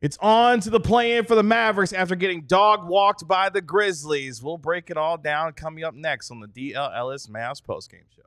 It's on to the play-in for the Mavericks after getting dog-walked by the Grizzlies. We'll break it all down coming up next on the DLLS Mavs postgame show.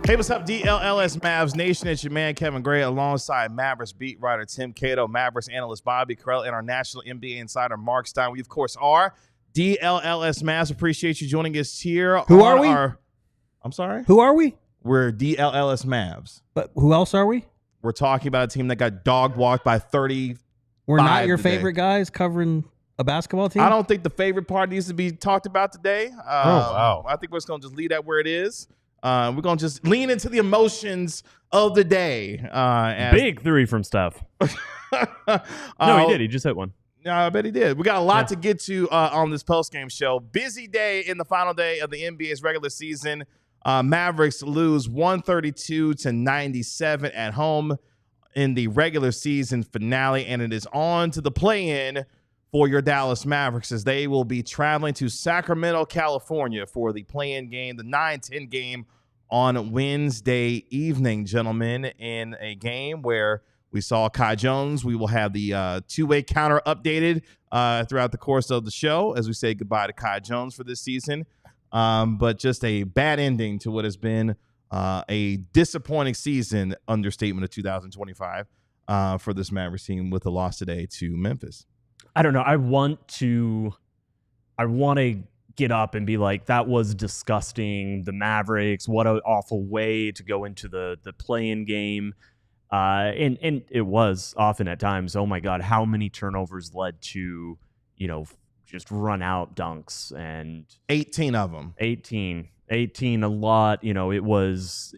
Hey, what's up, DLLS Mavs Nation? It's your man, Kevin Gray, alongside Mavericks beat writer Tim Cato, Mavericks analyst Bobby Carell, and our national NBA insider, Mark Stein. We, of course, are DLLS Mavs. Appreciate you joining us here. Who are we? I'm sorry? Who are we? We're DLLS Mavs. But who else are we? We're talking about a team that got dog-walked by 30. We're not your favorite guys covering a basketball team? I don't think the favorite part needs to be talked about today. Wow. I think we're just going to just leave that where it is. We're going to just lean into the emotions of the day. Big three from Steph. No, he did. He just hit one. No, I bet he did. We got a lot to get to on this postgame show. Busy day in the final day of the NBA's regular season. Mavericks lose 132-97 at home in the regular season finale, and it is on to the play-in for your Dallas Mavericks as they will be traveling to Sacramento, California for the play-in game, the 9-10 game on Wednesday evening, gentlemen, in a game where we saw Kai Jones. We will have the two-way counter updated throughout the course of the show as we say goodbye to Kai Jones for this season. But just a bad ending to what has been a disappointing season, understatement of 2025, for this Mavericks team with a loss today to Memphis. I don't know. I want to get up and be like, that was disgusting. The Mavericks, what an awful way to go into the play-in game. And it was often at times, oh my God, how many turnovers led to, just run out dunks, and 18 of them. 18, a lot. It was,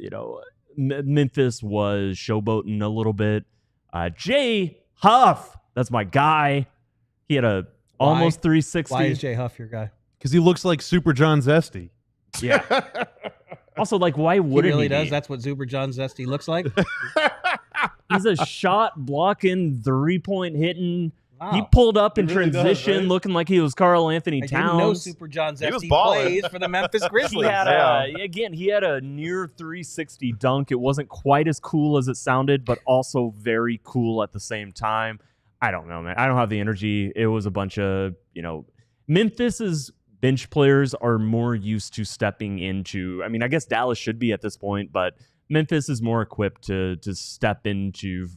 Memphis was showboating a little bit. Jay Huff, that's my guy. He had almost 360. Why is Jay Huff your guy? Because he looks like Super John Zesty. Yeah. Also, why wouldn't he? Really he does. be? That's what Super John Zesty looks like. He's a shot blocking, 3-point hitting. Wow. He pulled up in really transition, does, right? looking like he was Karl Anthony I Towns. didn't know Super John He was Zesty balling. plays for the Memphis Grizzlies. He had he had a near 360 dunk. It wasn't quite as cool as it sounded, but also very cool at the same time. I don't know, man. I don't have the energy. It was a bunch of, Memphis's bench players are more used to stepping into, I guess Dallas should be at this point, but Memphis is more equipped to step into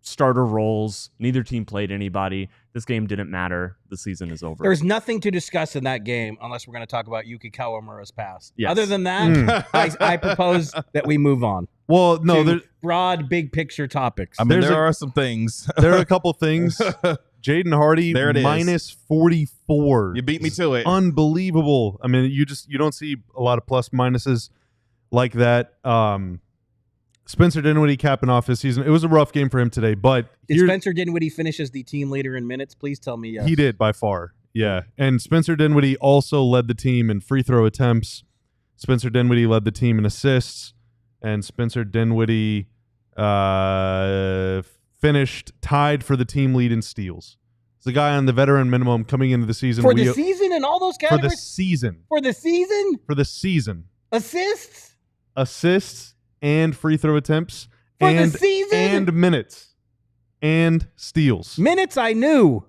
starter roles. Neither team played anybody. This game didn't matter. The season is over. There's nothing to discuss in that game unless we're going to talk about Yuki Kawamura's pass. Yes. Other than that, I propose that we move on. Well, no, to broad, big picture topics. There are some things. there are a couple things. Jaden Hardy, There it is. minus 44. You beat me to it. Unbelievable. You don't see a lot of plus minuses like that. Spencer Dinwiddie capping off his season. It was a rough game for him today, but Did Spencer Dinwiddie finish as the team leader in minutes? Please tell me yes. he did by far. Yeah. And Spencer Dinwiddie also led the team in free throw attempts. Spencer Dinwiddie led the team in assists. And Spencer Dinwiddie finished tied for the team lead in steals. It's the guy on the veteran minimum coming into the season. For the season in all those For categories? the season. For the season? For the season. Assists? Assists and free throw attempts. For and, the season? And minutes. And steals. Minutes I knew.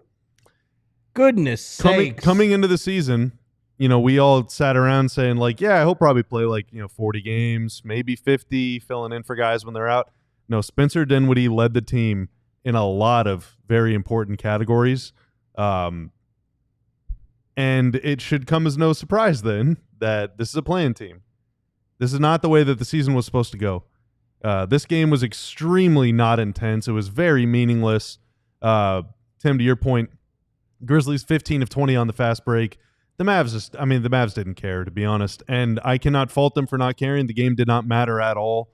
Goodness sakes. Coming into the season, we all sat around saying, he'll probably play 40 games, maybe 50, filling in for guys when they're out. No, Spencer Dinwiddie led the team in a lot of very important categories. And it should come as no surprise then that this is a play-in team. This is not the way that the season was supposed to go. This game was extremely not intense. It was very meaningless. Tim, to your point, Grizzlies 15 of 20 on the fast break. The Mavs didn't care, to be honest. And I cannot fault them for not caring. The game did not matter at all.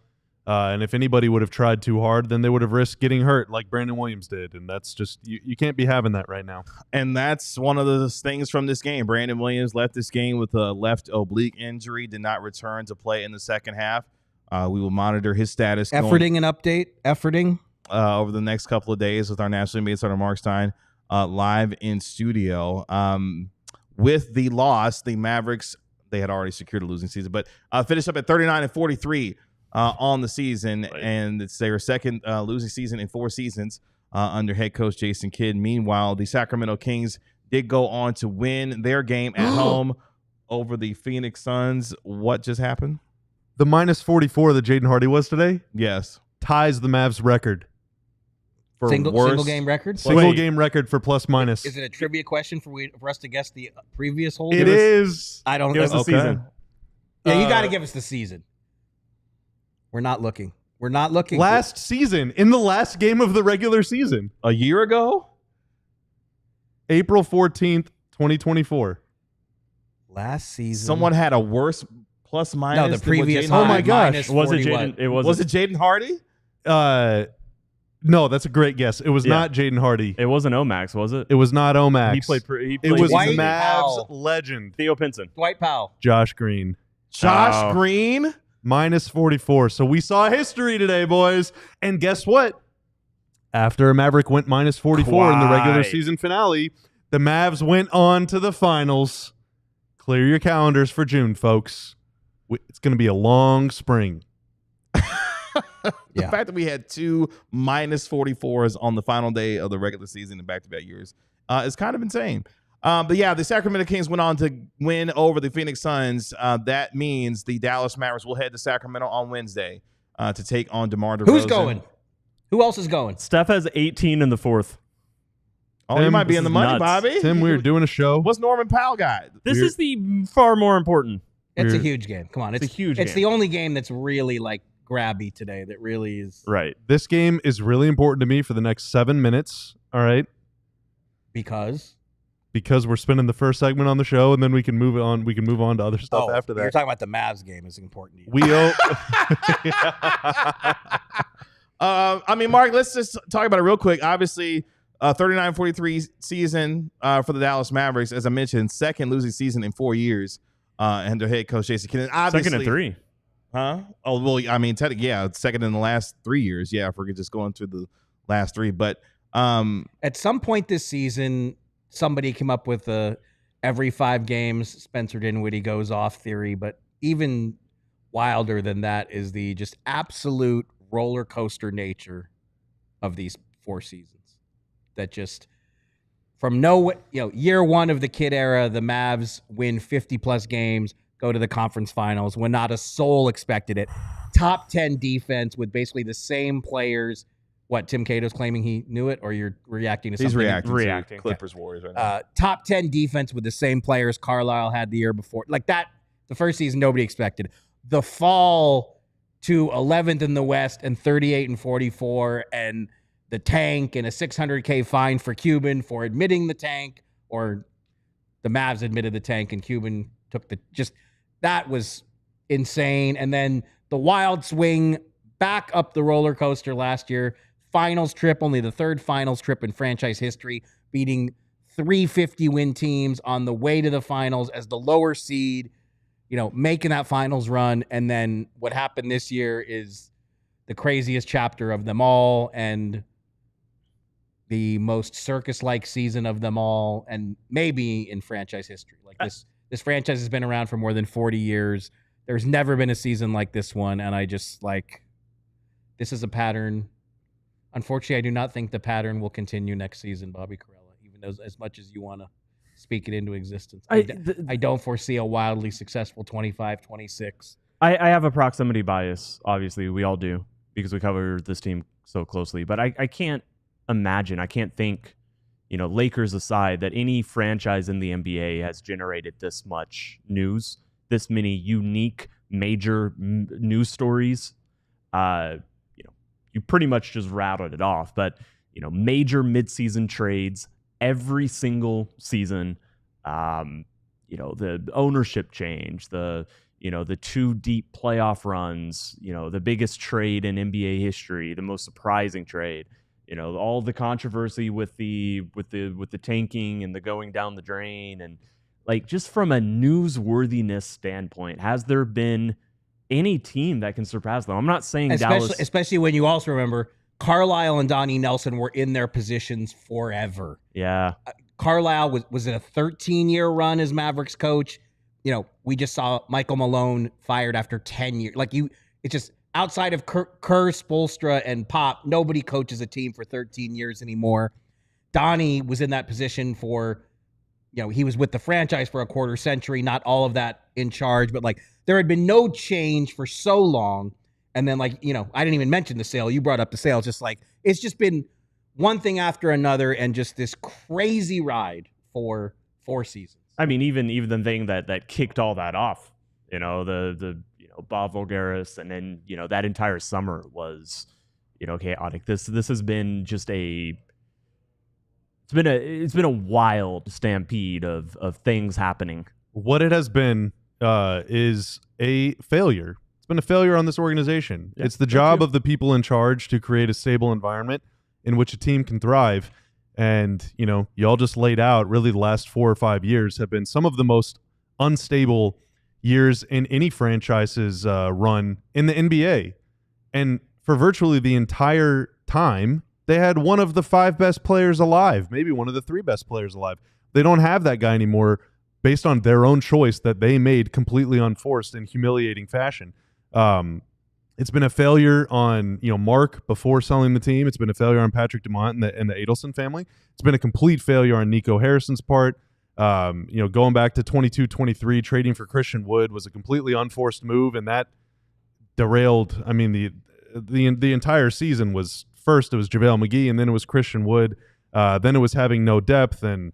And if anybody would have tried too hard, then they would have risked getting hurt like Brandon Williams did. And that's just, you can't be having that right now. And that's one of the things from this game. Brandon Williams left this game with a left oblique injury, did not return to play in the second half. We will monitor his status. Efforting an update. Efforting. Over the next couple of days with our nationally made starter Mark Stein live in studio. With the loss, the Mavericks, they had already secured a losing season, but finished up at 39-43 on the season, and it's their second losing season in 4 seasons under head coach Jason Kidd. Meanwhile, the Sacramento Kings did go on to win their game at home over the Phoenix Suns. What just happened? The -44 that Jaden Hardy was today Yes. ties the Mavs record. For Single game record? Single game record for plus minus. Is it a trivia question for us to guess the previous holder? It is. I don't Give us know. the season. Yeah, you got to give us the season. We're not looking. We're not looking. Last season, in the last game of the regular season. A year ago? April 14th, 2024. Last season. Someone had a worse plus minus. No, the than what previous. Jaden Oh my Hardy- gosh. minus Was it 41. Jaden? It was. Was it Jaden Hardy? No, that's a great guess. It was Yeah. not Jaden Hardy. It wasn't Omax, was it? It was not Omax. He played. He It played was Dwight Mavs Powell. legend, Theo Pinson. Dwight Powell. Josh Green. Josh Oh. Green? -44. So we saw history today, boys. And guess what? After a Maverick went -44 in the regular Quiet. season finale, the Mavs went on to the finals. Clear your calendars for June, folks. It's going to be a long spring. The Yeah. fact that we had 2 -44s on the final day of the regular season in back-to-back years is kind of insane. But yeah, the Sacramento Kings went on to win over the Phoenix Suns. That means the Dallas Mavericks will head to Sacramento on Wednesday to take on DeMar DeRozan. Who's going? Who else is going? Steph has 18 in the fourth. Oh, you Tim, might be this in the is money, nuts. Bobby. Tim, we were doing a show. What's Norman Powell got? This We're- is the far more important. It's a We're- huge game. Come on. It's a huge It's game. the only game that's really like grabby today that really is Right. This game is really important to me for the next 7 minutes, all right? because Because we're spending the first segment on the show, and then we can move on. We can move on to other stuff after You're that. talking about the Mavs game is important to you. We owe. I mean, Mark, let's just talk about it real quick. Obviously, 39-43 season for the Dallas Mavericks. As I mentioned, second losing season in 4 years under head coach Jason Kidd. Second and 3. Huh? Oh, well, I mean, second in the last 3 years. Yeah, if we're just going through the last 3. But At some point this season, somebody came up with a every 5 games Spencer Dinwiddie goes off theory, but even wilder than that is the just absolute roller coaster nature of these 4 seasons. That just from year 1 of the Kidd era, the Mavs win 50 plus games, go to the conference finals when not a soul expected it. Top 10 defense with basically the same players. What, Tim Cato's claiming he knew it, or you're reacting to something? he's reacting Reacting. to Clippers Warriors right now. Top 10 defense with the same players Carlisle had the year before. Like that, the first season, nobody expected. The fall to 11th in the West and 38-44, and the tank and a $600K fine for Cuban for admitting the tank, or the Mavs admitted the tank and Cuban took that was insane. And then the wild swing back up the roller coaster last year. Finals trip, only the 3rd finals trip in franchise history, beating 350 win teams on the way to the finals as the lower seed, making that finals run. And then what happened this year is the craziest chapter of them all and the most circus-like season of them all, and maybe in franchise history. Like this franchise has been around for more than 40 years. There's never been a season like this one, and I just this is a pattern. Unfortunately, I do not think the pattern will continue next season, Bobby Carella, even as much as you want to speak it into existence. I don't foresee a wildly successful 25-26. I have a proximity bias. Obviously, we all do because we cover this team so closely. But I can't imagine, I can't think, Lakers aside, that any franchise in the NBA has generated this much news, this many unique major news stories. You pretty much just rattled it off, but major midseason trades, every single season. The ownership change, the 2 deep playoff runs, the biggest trade in NBA history, the most surprising trade, all the controversy with the tanking and the going down the drain, and like just from a newsworthiness standpoint, has there been any team that can surpass them? I'm not saying Dallas, especially when you also remember Carlisle and Donnie Nelson were in their positions forever. Yeah. Carlisle was in a 13-year run as Mavericks coach. We just saw Michael Malone fired after 10 years. It's just outside of Kerr, Spoelstra, and Pop, nobody coaches a team for 13 years anymore. Donnie was in that position for, he was with the franchise for a quarter century, not all of that in charge, but there had been no change for so long. And then I didn't even mention the sale. You brought up the sale. It's just been one thing after another, and just this crazy ride for 4 seasons. I mean, even the thing that kicked all that off, the Bob Voulgaris, and then that entire summer was chaotic. This has been just it's been a wild stampede of things happening. What it has been is a failure. It's been a failure on this organization. Yeah, it's the job of the people in charge to create a stable environment in which a team can thrive. And, y'all just laid out really the last 4 or 5 years have been some of the most unstable years in any franchise's run in the NBA. And for virtually the entire time, they had one of the 5 best players alive, maybe one of the 3 best players alive. They don't have that guy anymore based on their own choice that they made completely unforced in humiliating fashion. It's been a failure on, Mark before selling the team. It's been a failure on Patrick Dumont and the Adelson family. It's been a complete failure on Nico Harrison's part. Going back to 22-23, trading for Christian Wood was a completely unforced move, and that derailed. I mean, the entire season was, first it was JaVale McGee, and then it was Christian Wood. Then it was having no depth, and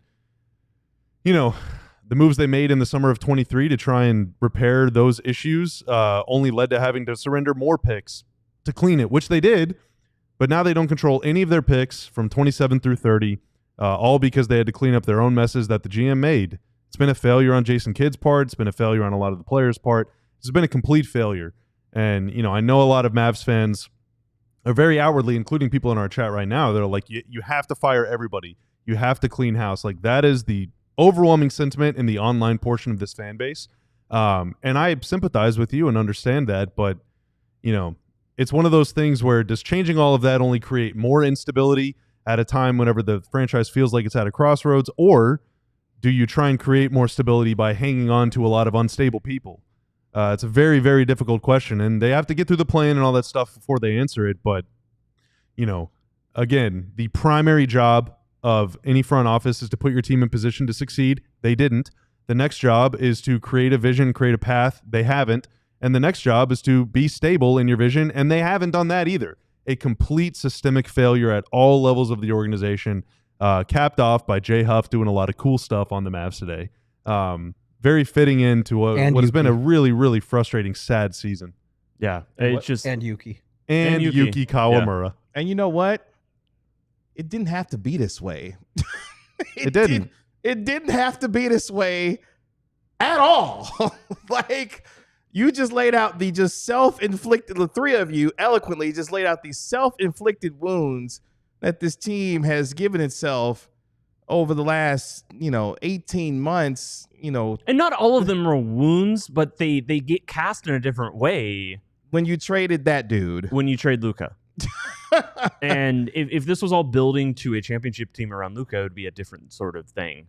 the moves they made in the summer of 23 to try and repair those issues only led to having to surrender more picks to clean it, which they did. But now they don't control any of their picks from 27 through 30, all because they had to clean up their own messes that the GM made. It's been a failure on Jason Kidd's part. It's been a failure on a lot of the players' part. It's been a complete failure. And, I know a lot of Mavs fans are very outwardly, including people in our chat right now, they're like, you have to fire everybody. You have to clean house. That is the overwhelming sentiment in the online portion of this fan base. And I sympathize with you and understand that, but, it's one of those things where does changing all of that only create more instability at a time whenever the franchise feels like it's at a crossroads, or do you try and create more stability by hanging on to a lot of unstable people? It's a very, very difficult question, and they have to get through the plan and all that stuff before they answer it. But, again, the primary job of any front office is to put your team in position to succeed. They didn't. The next job is to create a vision, create a path. They haven't. And the next job is to be stable in your vision, and they haven't done that either. A complete systemic failure at all levels of the organization, capped off by Jay Huff doing a lot of cool stuff on the Mavs today. Very fitting into what has been a really, really frustrating, sad season. Yeah, it's just and Yuki Kawamura. Yeah. And you know what? It didn't have to be this way. It didn't. It didn't have to be this way at all. You just laid out the three of you eloquently just laid out these self-inflicted wounds that this team has given itself over the last, 18 months, And not all of them are wounds, but they get cast in a different way. When you traded that dude. When you trade Luka. And if this was all building to a championship team around Luka, it would be a different sort of thing.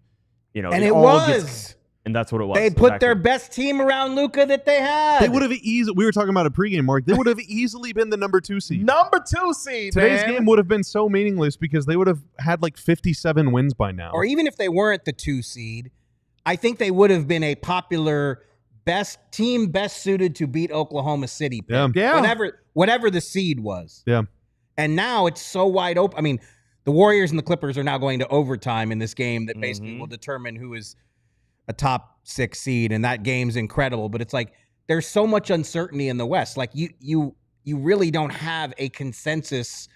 And it was. And that's what it was. They put their best team around Luka that they had. They would have we were talking about a pregame, Mark. They would have easily been the number 2 seed. Number 2 seed, Today's game would have been so meaningless because they would have had 57 wins by now. Or even if they weren't the 2 seed, I think they would have been a popular best suited to beat Oklahoma City pick. Yeah. Whatever the seed was. Yeah. And now it's so wide open. I mean, the Warriors and the Clippers are now going to overtime in this game that basically will determine who is a top 6 seed, and that game's incredible. But it's there's so much uncertainty in the West. You really don't have a consensus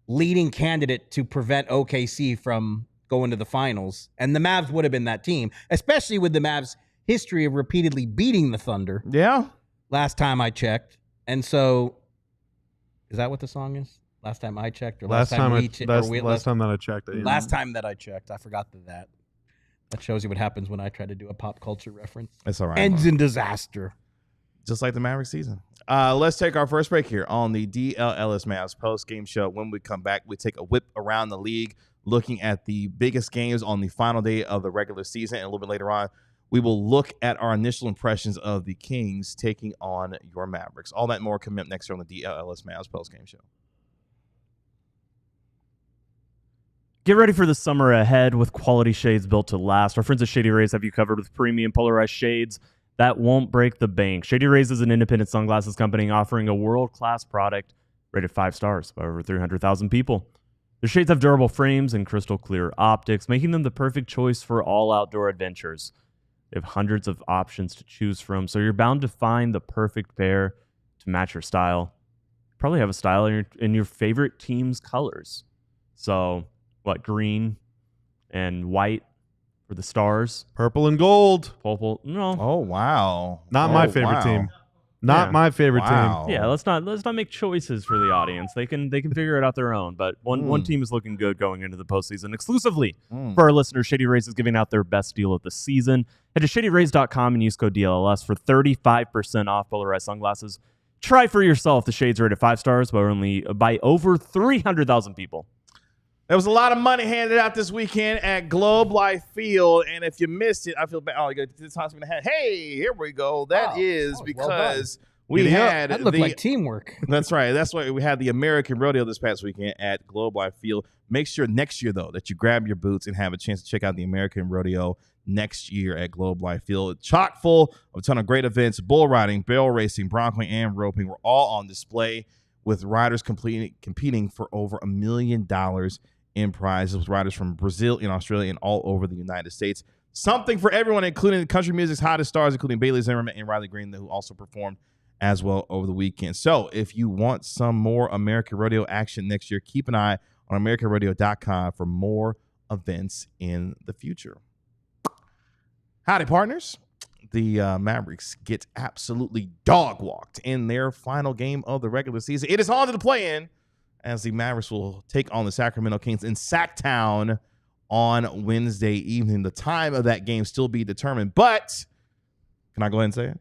leading candidate to prevent OKC from going to the finals, and the Mavs would have been that team, especially with the Mavs' history of repeatedly beating the Thunder. Yeah. Last time I checked, and so is that what the song is? Last time I checked, or last time we checked? Last time that I checked. Last time that I checked, I forgot that. That shows you what happens when I try to do a pop culture reference. That's all right. Ends in disaster. Just like the Mavericks season. Let's take our first break here on the DLLS Mavs post-game show. When we come back, we take a whip around the league, looking at the biggest games on the final day of the regular season. And a little bit later on, we will look at our initial impressions of the Kings taking on your Mavericks. All that and more coming up next year on the DLLS Mavs post-game show. Get ready for the summer ahead with quality shades built to last. Our friends at Shady Rays have you covered with premium polarized shades that won't break the bank. Shady Rays is an independent sunglasses company offering a world-class product rated 5 stars by over 300,000 people. Their shades have durable frames and crystal clear optics, making them the perfect choice for all outdoor adventures. They have hundreds of options to choose from, so you're bound to find the perfect pair to match your style. You probably have a style in your favorite team's colors. So, what, green and white for the stars? Purple and gold. Purple, no. Oh, wow. Not my favorite team. Not my favorite team. Yeah, let's not make choices for the audience. They can figure it out their own. But one team is looking good going into the postseason. Exclusively for our listeners, Shady Rays is giving out their best deal of the season. Head to shadyrays.com and use code DLLS for 35% off polarized sunglasses. Try for yourself the shades rated 5 stars by over 300,000 people. There was a lot of money handed out this weekend at Globe Life Field, and if you missed it, I feel bad. Oh, you got this hospital hat. Hey, here we go. That is because we had that looked like teamwork. That's right. That's why we had the American Rodeo this past weekend at Globe Life Field. Make sure next year, though, that you grab your boots and have a chance to check out the American Rodeo next year at Globe Life Field. Chock full of a ton of great events: bull riding, barrel racing, broncoing, and roping were all on display, with riders competing for over $1 million in prizes, with riders from Brazil and Australia and all over the United States. Something for everyone, including country music's hottest stars, including Bailey Zimmerman and Riley Green, who also performed as well over the weekend. So if you want some more American Rodeo action next year, keep an eye on AmericanRodeo.com for more events in the future. Howdy, partners. The Mavericks get absolutely dog-walked in their final game of the regular season. It is on to the play-in, as the Mavericks will take on the Sacramento Kings in Sacktown on Wednesday evening. The time of that game still be determined, but can I go ahead and say it?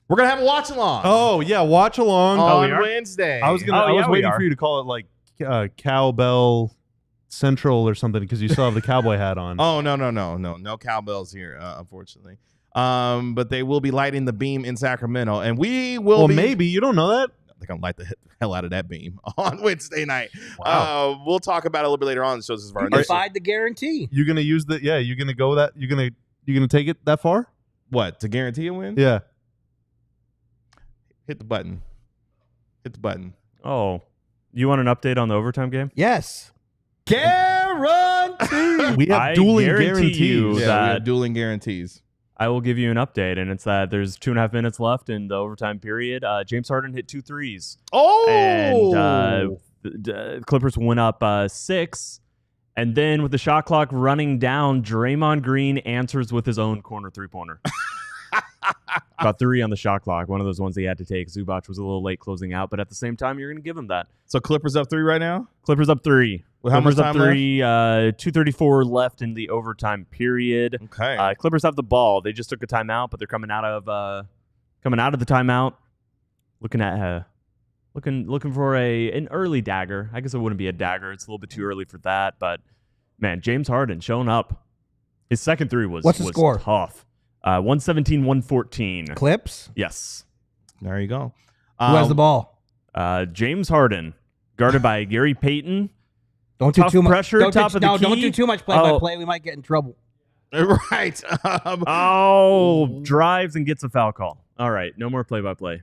We're going to have a watch-along. Oh, yeah, watch-along. On Wednesday. I was waiting for you to call it like Cowbell Central or something, because you still have the cowboy hat on. Oh, no cowbells here, unfortunately. But they will be lighting the beam in Sacramento, and we will maybe. You don't know that? They're going to light the hell out of that beam on Wednesday night. Wow. We'll talk about it a little bit later on. So this is You defied the guarantee. You're going to use the, you're going to go that, you're going to take it that far? What, to guarantee a win? Yeah. Hit the button. Oh, you want an update on the overtime game? Yes. Guarantee. We have dueling guarantees. We have dueling guarantees. I will give you an update, and it's that there's 2.5 minutes left in the overtime period. James Harden hit 2 threes. Oh! And the Clippers went up 6. And then with the shot clock running down, Draymond Green answers with his own corner three-pointer. Got 3 on the shot clock, one of those ones he had to take. Zubac was a little late closing out, but at the same time, you're going to give him that. So Clippers up 3 right now? Clippers up 3. Well, how much Clippers time up 3, 2:34 left in the overtime period. Okay. Clippers have the ball. They just took a timeout, but they're coming out of the timeout, looking for an early dagger. I guess it wouldn't be a dagger. It's a little bit too early for that, but man, James Harden showing up. His second 3 was score? Tough. 117-114. Clips? Yes. There you go. Who has the ball? James Harden, guarded by Gary Payton. Don't do Tough too much pressure, Don't top of the key. Don't do too much play-by-play. We might get in trouble. Right. Drives and gets a foul call. All right, no more play-by-play.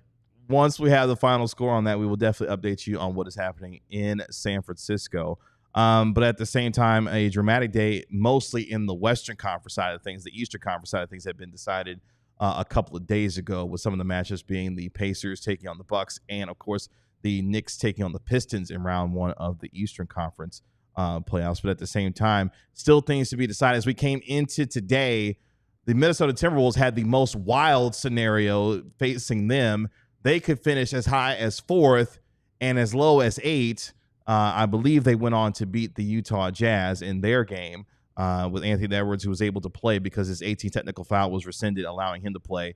Once we have the final score on that, we will definitely update you on what is happening in San Francisco. But at the same time, a dramatic day, mostly in the Western Conference side of things. The Eastern Conference side of things had been decided a couple of days ago, with some of the matches being the Pacers taking on the Bucks, and of course the Knicks taking on the Pistons in round 1 of the Eastern Conference playoffs. But at the same time, still things to be decided. As we came into today, the Minnesota Timberwolves had the most wild scenario facing them. They could finish as high as 4th and as low as 8. I believe they went on to beat the Utah Jazz in their game with Anthony Edwards, who was able to play because his 18 technical foul was rescinded, allowing him to play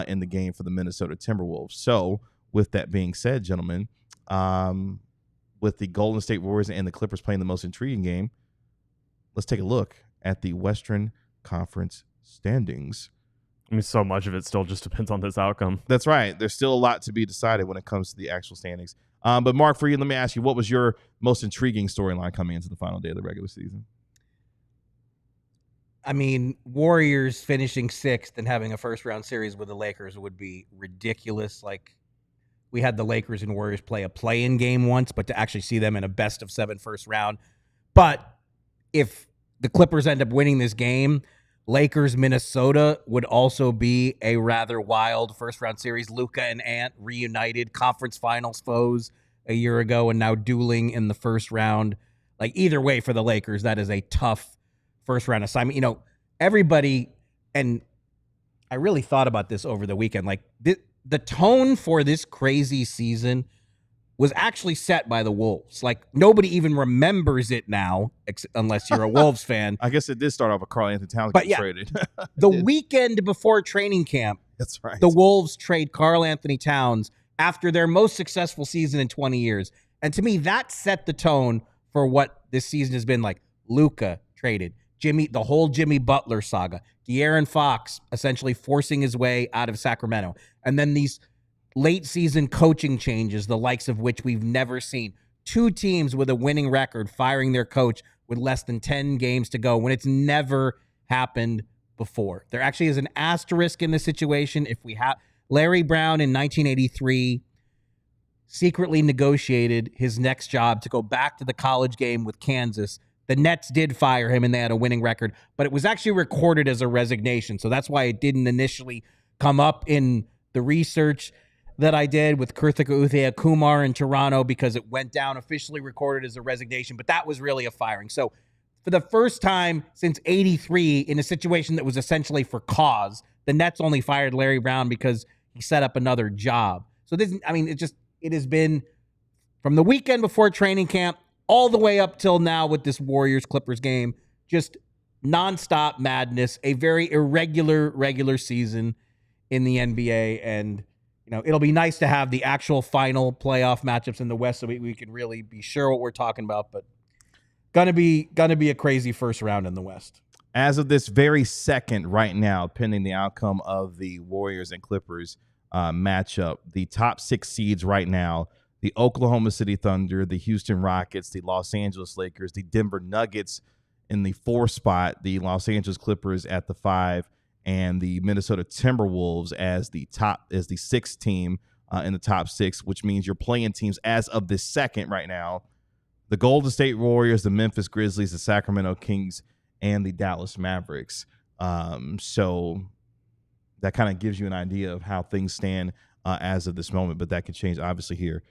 in the game for the Minnesota Timberwolves. So with that being said, gentlemen, with the Golden State Warriors and the Clippers playing the most intriguing game, let's take a look at the Western Conference standings. I mean, so much of it still just depends on this outcome. That's right. There's still a lot to be decided when it comes to the actual standings. But Mark, for you, let me ask you, what was your most intriguing storyline coming into the final day of the regular season? I mean, Warriors finishing 6th and having a first-round series with the Lakers would be ridiculous. Like, we had the Lakers and Warriors play a play-in game once, but to actually see them in a best-of-7 first round. But if the Clippers end up winning this game, Lakers-Minnesota would also be a rather wild first-round series. Luka and Ant reunited, conference finals foes a year ago, and now dueling in the first round. Like, either way for the Lakers, that is a tough first-round assignment. You know, everybody, and I really thought about this over the weekend, like, the tone for this crazy season was actually set by the Wolves. Like, nobody even remembers it now, unless you're a Wolves fan. I guess it did start off with Karl Anthony Towns But getting yeah, traded. The weekend before training camp, That's right. the Wolves trade Karl Anthony Towns after their most successful season in 20 years. And to me, that set the tone for what this season has been like. Luka traded. The whole Jimmy Butler saga. De'Aaron Fox essentially forcing his way out of Sacramento. And then these late season coaching changes, the likes of which we've never seen. 2 teams with a winning record firing their coach with less than 10 games to go when it's never happened before. There actually is an asterisk in this situation. If we have Larry Brown in 1983 secretly negotiated his next job to go back to the college game with Kansas. The Nets did fire him and they had a winning record, but it was actually recorded as a resignation. So that's why it didn't initially come up in the research that I did with Karthika Uthaya Kumar in Toronto, because it went down officially recorded as a resignation, but that was really a firing. So for the first time since 83 in a situation that was essentially for cause, the Nets only fired Larry Brown because he set up another job. So this, I mean, it has been from the weekend before training camp all the way up till now with this Warriors-Clippers game, just nonstop madness, a very irregular regular season in the NBA. And, you know, it'll be nice to have the actual final playoff matchups in the West so we can really be sure what we're talking about. But gonna be a crazy first round in the West. As of this very second right now, pending the outcome of the Warriors and Clippers matchup, the top 6 seeds right now, the Oklahoma City Thunder, the Houston Rockets, the Los Angeles Lakers, the Denver Nuggets in the 4 spot, the Los Angeles Clippers at the 5, and the Minnesota Timberwolves as the 6th team in the top 6, which means you're playing teams as of this second right now. The Golden State Warriors, the Memphis Grizzlies, the Sacramento Kings, and the Dallas Mavericks. So that kind of gives you an idea of how things stand as of this moment, but that could change obviously here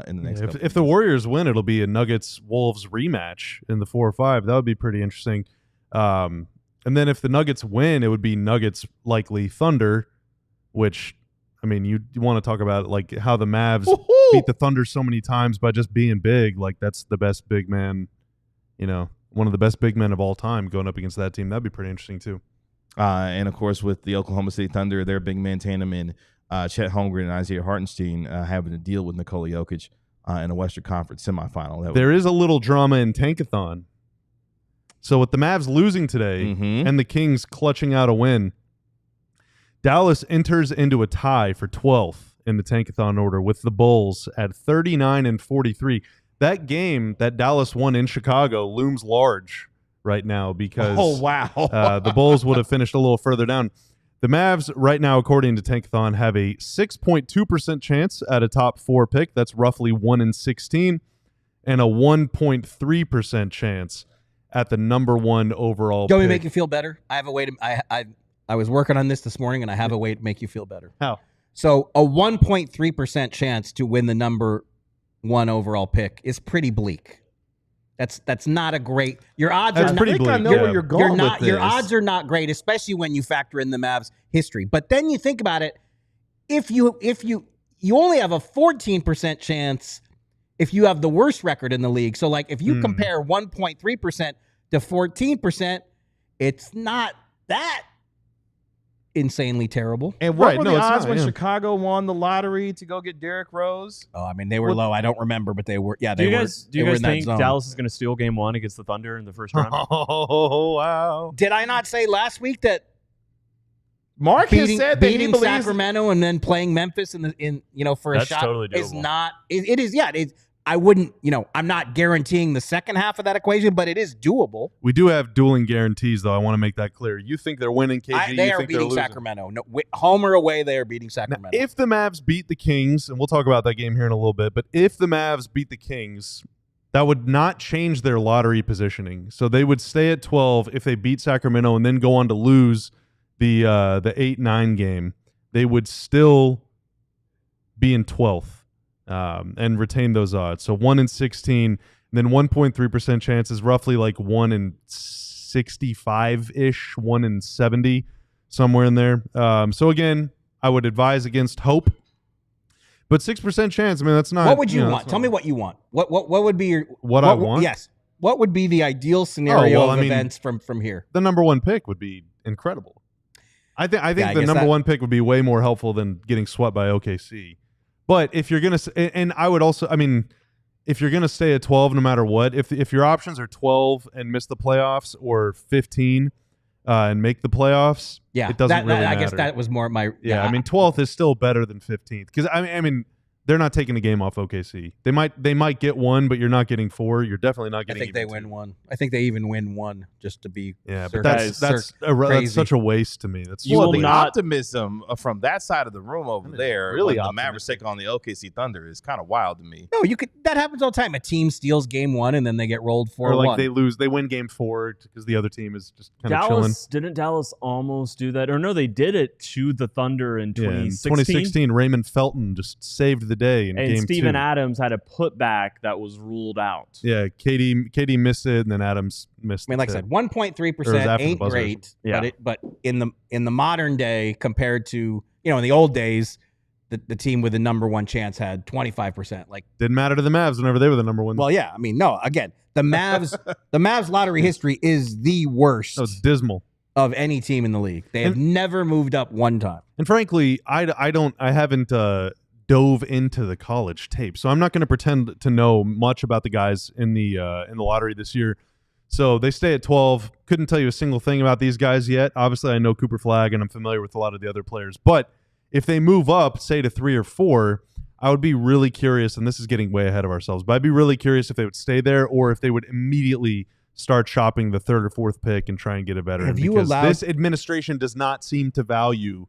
in the next couple if the Warriors win, it'll be a Nuggets-Wolves rematch in the 4 or 5. That would be pretty interesting. And then if the Nuggets win, it would be Nuggets likely Thunder, which, I mean, you want to talk about like how the Mavs beat the Thunder so many times by just being big. Like, that's the best big man, you know, one of the best big men of all time going up against that team. That'd be pretty interesting too. And of course, with the Oklahoma City Thunder, their big man tandem in Chet Holmgren and Isaiah Hartenstein having to deal with Nikola Jokic in a Western Conference semifinal. There is a little drama in Tankathon. So with the Mavs losing today and the Kings clutching out a win, Dallas enters into a tie for 12th in the Tankathon order with the Bulls at 39-43. That game that Dallas won in Chicago looms large right now because the Bulls would have finished a little further down. The Mavs right now, according to Tankathon, have a 6.2% chance at a top 4 pick. That's roughly 1 in 16, and a 1.3% chance at the number 1 overall Don't pick. we make you feel better? I have a way to. I was working on this morning, and I have a way to make you feel better. How? So a 1.3% chance to win the number 1 overall pick is pretty bleak. That's not a great. Your odds That's are pretty not. I bleak. know Yeah. where you're going with this. Your odds are not great, especially when you factor in the Mavs' history. But then you think about it. If you only have a 14% chance if you have the worst record in the league. So like if you compare 1.3% to 14%, it's not that insanely terrible. And what were No, the it's odds not, when yeah. Chicago won the lottery to go get Derrick Rose? Oh, I mean, they were low. I don't remember, but they were. Yeah, Do they you were. guys in that think zone. Dallas is going to steal Game 1 against the Thunder in the first round? Oh, wow. Did I not say last week that Mark has said that he beating believes Sacramento and then playing Memphis for a That's shot totally is doable. not. It is. Yeah. I wouldn't. I'm not guaranteeing the second half of that equation, but it is doable. We do have dueling guarantees, though. I want to make that clear. You think they're winning, KG? They you are think they're beating losing. Sacramento. No, home or away, they are beating Now, Sacramento. if the Mavs beat the Kings, and we'll talk about that game here in a little bit, but if the Mavs beat the Kings, that would not change their lottery positioning. So they would stay at 12 if they beat Sacramento and then go on to lose the 8-9 game. They would still be in 12th and retain those odds. So 1 in 16, then 1.3% chance is roughly like 1 in 65-ish, 1 in 70, somewhere in there. So again, I would advise against hope. But 6% chance, I mean, that's not. What would you know, want? that's Tell not- me what you want. What would be your I want? Yes. What would be the ideal scenario I of mean, events from here? The number 1 pick would be incredible. I think I the guess number that- 1 pick would be way more helpful than getting swept by OKC. But if you're gonna, and I would also, I mean, if you're gonna stay at 12 no matter what, if your options are 12 and miss the playoffs or 15 and make the playoffs, Yeah, it doesn't really I matter. guess that was more my. Yeah, I mean, 12th is still better than 15th because I mean. They're not taking a game off OKC. They might get 1, but you're not getting 4. You're definitely not I getting. think they even win 2. 1. I think they even win 1 just to be. Yeah, but circa- that's crazy. such a waste to me. That's You well, will the not- optimism from that side of the room over I mean, there, really when the optimistic. Mavericks take on the OKC Thunder, is kind of wild to me. No, you could. That happens all the time. A team steals game 1 and then they get rolled 4-1. or like they win game 4 because the other team is just kind of chilling. Didn't Dallas almost do that? Or no, they did it to the Thunder in Yeah, in 2016. 2016, Raymond Felton just saved the day in And game Steven 2. Adams had a putback that was ruled out. Yeah, KD missed it, and then Adams missed. I mean, like I it. said, Or it was 1.3% after the ain't buzzer. great, Yeah. but in the modern day compared to in the old days, the team with the number 1 chance had 25%. Like, Didn't matter to the Mavs whenever they were the number 1. well, yeah, I mean, no, again, the Mavs lottery history is the worst No, it's dismal. of any team in the league. They have never moved up 1 time. And frankly, I haven't dove into the college tape, so I'm not going to pretend to know much about the guys in the lottery this year. So they stay at 12. Couldn't tell you a single thing about these guys yet. Obviously, I know Cooper Flagg, and I'm familiar with a lot of the other players. But if they move up, say to 3 or 4, I would be really curious, and this is getting way ahead of ourselves, but I'd be really curious if they would stay there or if they would immediately start shopping the 3rd or 4th pick and try and get a veteran. Have you because allowed- this administration does not seem to value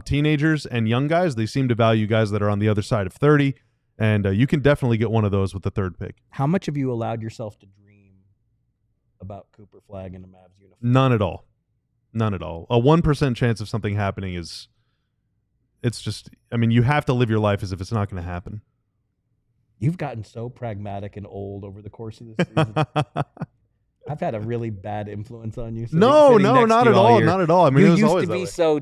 teenagers and young guys. They seem to value guys that are on the other side of 30, and you can definitely get one of those with the 3rd pick. How much have you allowed yourself to dream about Cooper Flagg in the Mavs uniform? None at all. None at all. A 1% chance of something happening is, it's just, I mean, you have to live your life as if it's not going to happen. You've gotten so pragmatic and old over the course of this season. I've had a really bad influence on you. No, sitting next not to at you all. year. Not at all. I mean, You it was used always to that be way. so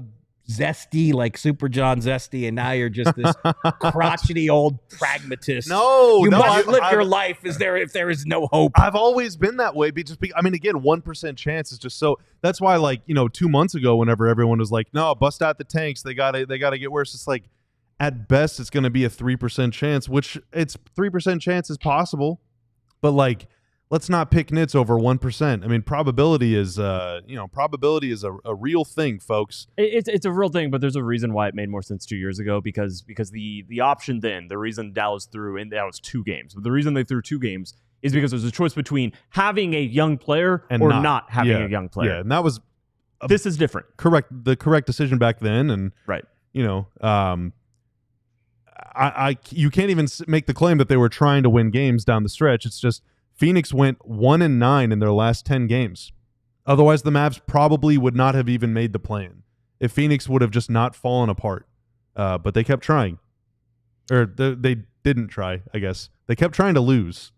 zesty, like Super John zesty, and now you're just this crotchety old pragmatist. No, You no, must live I've- your life if there is no hope. I've always been that way. I mean, again, 1% chance is just so. That's why, like, 2 months ago, whenever everyone was like, "No, bust out the tanks. They gotta get worse." It's like, at best, it's going to be a 3% chance, which it's 3% chance is possible, but like, let's not pick nits over 1%. I mean, probability is a real thing, folks. It's a real thing, but there's a reason why it made more sense 2 years ago because the option then, the reason Dallas threw in, that was 2 games. But the reason they threw 2 games is because there's a choice between having a young player And or not. not having Yeah. a young player. Yeah, and that was This is different. the correct decision back then, and Right. You can't even make the claim that they were trying to win games down the stretch. It's just Phoenix went 1-9 in their last 10 games. Otherwise, the Mavs probably would not have even made the play-in if Phoenix would have just not fallen apart. But they kept trying, or they didn't try. I guess they kept trying to lose.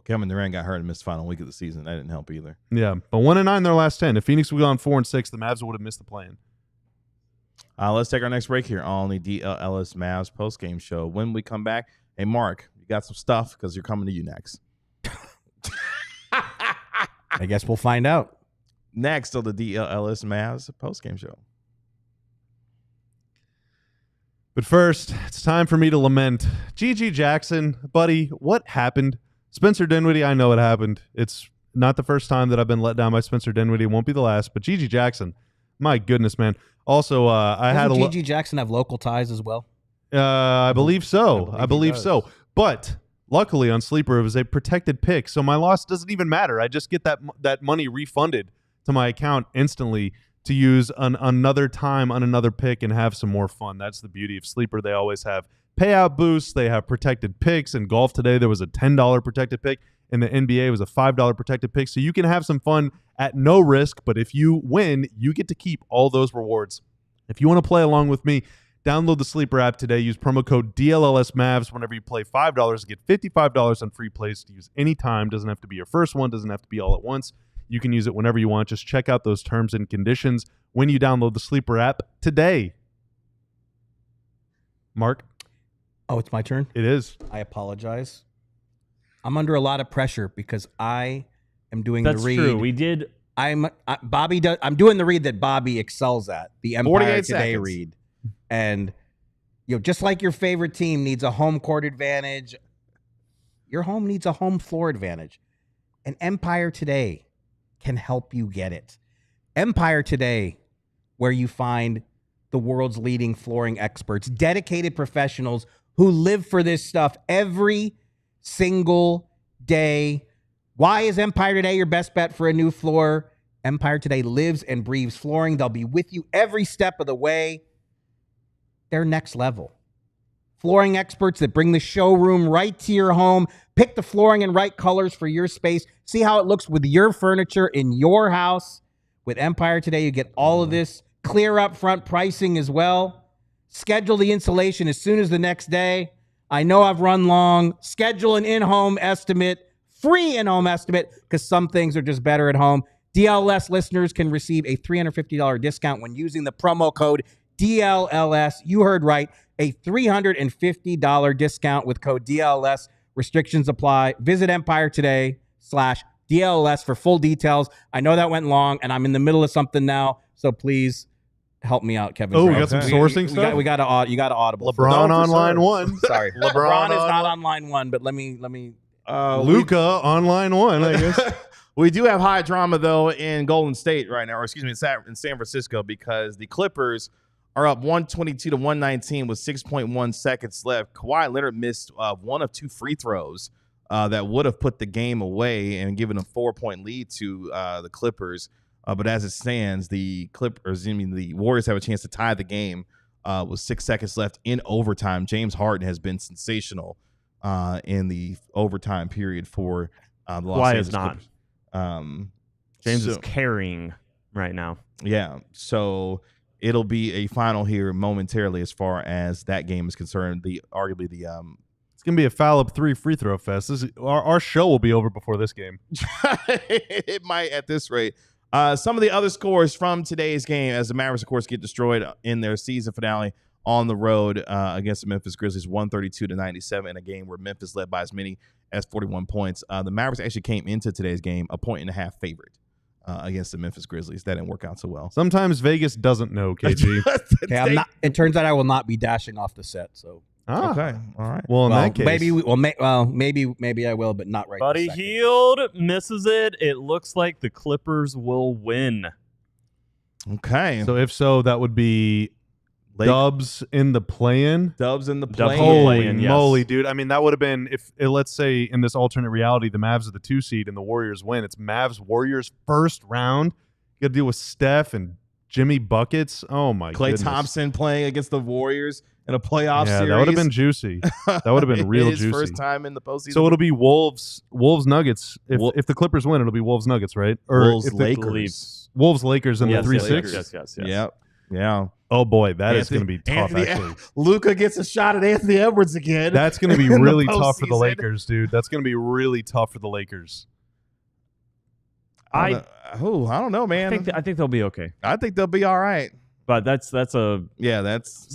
Kevin Durant got hurt and missed the final week of the season. That didn't help either. Yeah, but 1-9 their last 10. If Phoenix would have gone 4-6, the Mavs would have missed the play-in. Let's take our next break here on the DLLS Mavs postgame show. When we come back, hey, Mark, you got some stuff because you're coming to you next. I guess we'll find out. Next on the DLLS Mavs postgame show. But first, it's time for me to lament. G.G. Jackson, buddy, what happened? Spencer Dinwiddie, I know what happened. It's not the first time that I've been let down by Spencer Dinwiddie. It won't be the last. But G.G. Jackson, my goodness, man. Also, Doesn't G.G. Jackson have local ties as well? I believe so. I believe so. But luckily on Sleeper, it was a protected pick, so my loss doesn't even matter. I just get that money refunded to my account instantly to use another time on another pick and have some more fun. That's the beauty of Sleeper. They always have payout boosts. They have protected picks. In golf today, there was a $10 protected pick. In the NBA, it was a $5 protected pick. So you can have some fun at no risk, but if you win, you get to keep all those rewards. If you want to play along with me, download the Sleeper app today. Use promo code DLLS Mavs whenever you play $5 to get $55 on free plays to use anytime. Doesn't have to be your first one. Doesn't have to be all at once. You can use it whenever you want. Just check out those terms and conditions when you download the Sleeper app today. Mark? Oh, it's my turn? It is. I apologize. I'm under a lot of pressure because I am doing That's the read. true. We did. I'm doing the read that Bobby excels at, the Empire 48 Today seconds. read. And just like your favorite team needs a home court advantage, your home needs a home floor advantage. And Empire Today can help you get it. Empire Today, where you find the world's leading flooring experts, dedicated professionals who live for this stuff every single day. Why is Empire Today your best bet for a new floor? Empire Today lives and breathes flooring. They'll be with you every step of the way. They're next level. Flooring experts that bring the showroom right to your home. Pick the flooring and right colors for your space. See how it looks with your furniture in your house. With Empire Today, you get all of this. Clear upfront pricing as well. Schedule the installation as soon as the next day. I know I've run long. Schedule an in-home estimate, free in-home estimate, because some things are just better at home. DLS listeners can receive a $350 discount when using the promo code DLLS. You heard right, a $350 discount with code DLLS. Restrictions apply. Visit Empire Today/DLLS for full details. I know that went long, and I'm in the middle of something now, so please help me out, Kevin. Oh, we Grant. got some sourcing stuff? You got to audible. LeBron on line one. Sorry. LeBron is not on line one, but let me. Luka on line one, I guess. We do have high drama, though, in Golden State right now, or excuse me, in San Francisco, because the Clippers are up 122 to 119 with 6.1 seconds left. Kawhi Leonard missed one of two free throws that would have put the game away and given a 4-point lead to the Clippers. But as it stands, the Warriors have a chance to tie the game with 6 seconds left in overtime. James Harden has been sensational in the overtime period for the Los Angeles Clippers. James is carrying right now. Yeah, so it'll be a final here momentarily as far as that game is concerned. It's gonna be a foul up 3 free throw fest. Our show will be over before this game. It might at this rate. Some of the other scores from today's game, as the Mavericks, of course, get destroyed in their season finale on the road against the Memphis Grizzlies, 132 to 97, in a game where Memphis led by as many as 41 points. The Mavericks actually came into today's game a 1.5 favorite against the Memphis Grizzlies. That didn't work out so well. Sometimes Vegas doesn't know, KG. Okay, it turns out I will not be dashing off the set. So okay, all right. Well, in that case, maybe I will, but not right. Buddy Hield misses it. It looks like the Clippers will win. Okay. So if so, that would be Dubs in the play-in. Dubs in the play-in. Holy moly, dude! I mean, that would have been if let's say in this alternate reality, the Mavs are the 2 seed and the Warriors win. It's Mavs Warriors first round. You got to deal with Steph and Jimmy buckets. Oh my Klay goodness. Thompson playing against the Warriors in a playoff series. That would have been juicy. That would have been real His juicy. first time in the postseason. So it'll be Wolves Nuggets. If the Clippers win, it'll be Wolves Nuggets, right? Or Wolves if Lakers. Wolves Lakers in the 3-6. Yes. Yep. Yeah. Oh boy, that is going to be tough. Anthony, actually, Luka gets a shot at Anthony Edwards again. that's going to be in the really tough for the postseason. Lakers, dude. That's going to be really tough for the Lakers. I don't know, man. I think they'll be okay. I think they'll be all right. But that's That's the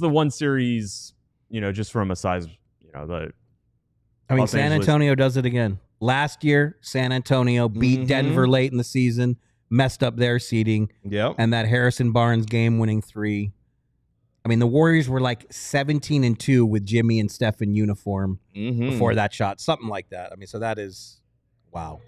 one series, just from a size, I mean, Los San Angeles. Antonio does it again. Last year, San Antonio beat Denver late in the season, messed up their seeding, yep. and that Harrison Barnes game-winning 3. I mean, the Warriors were like 17-2 with Jimmy and Steph in uniform before that shot, something like that. I mean, so that is wow.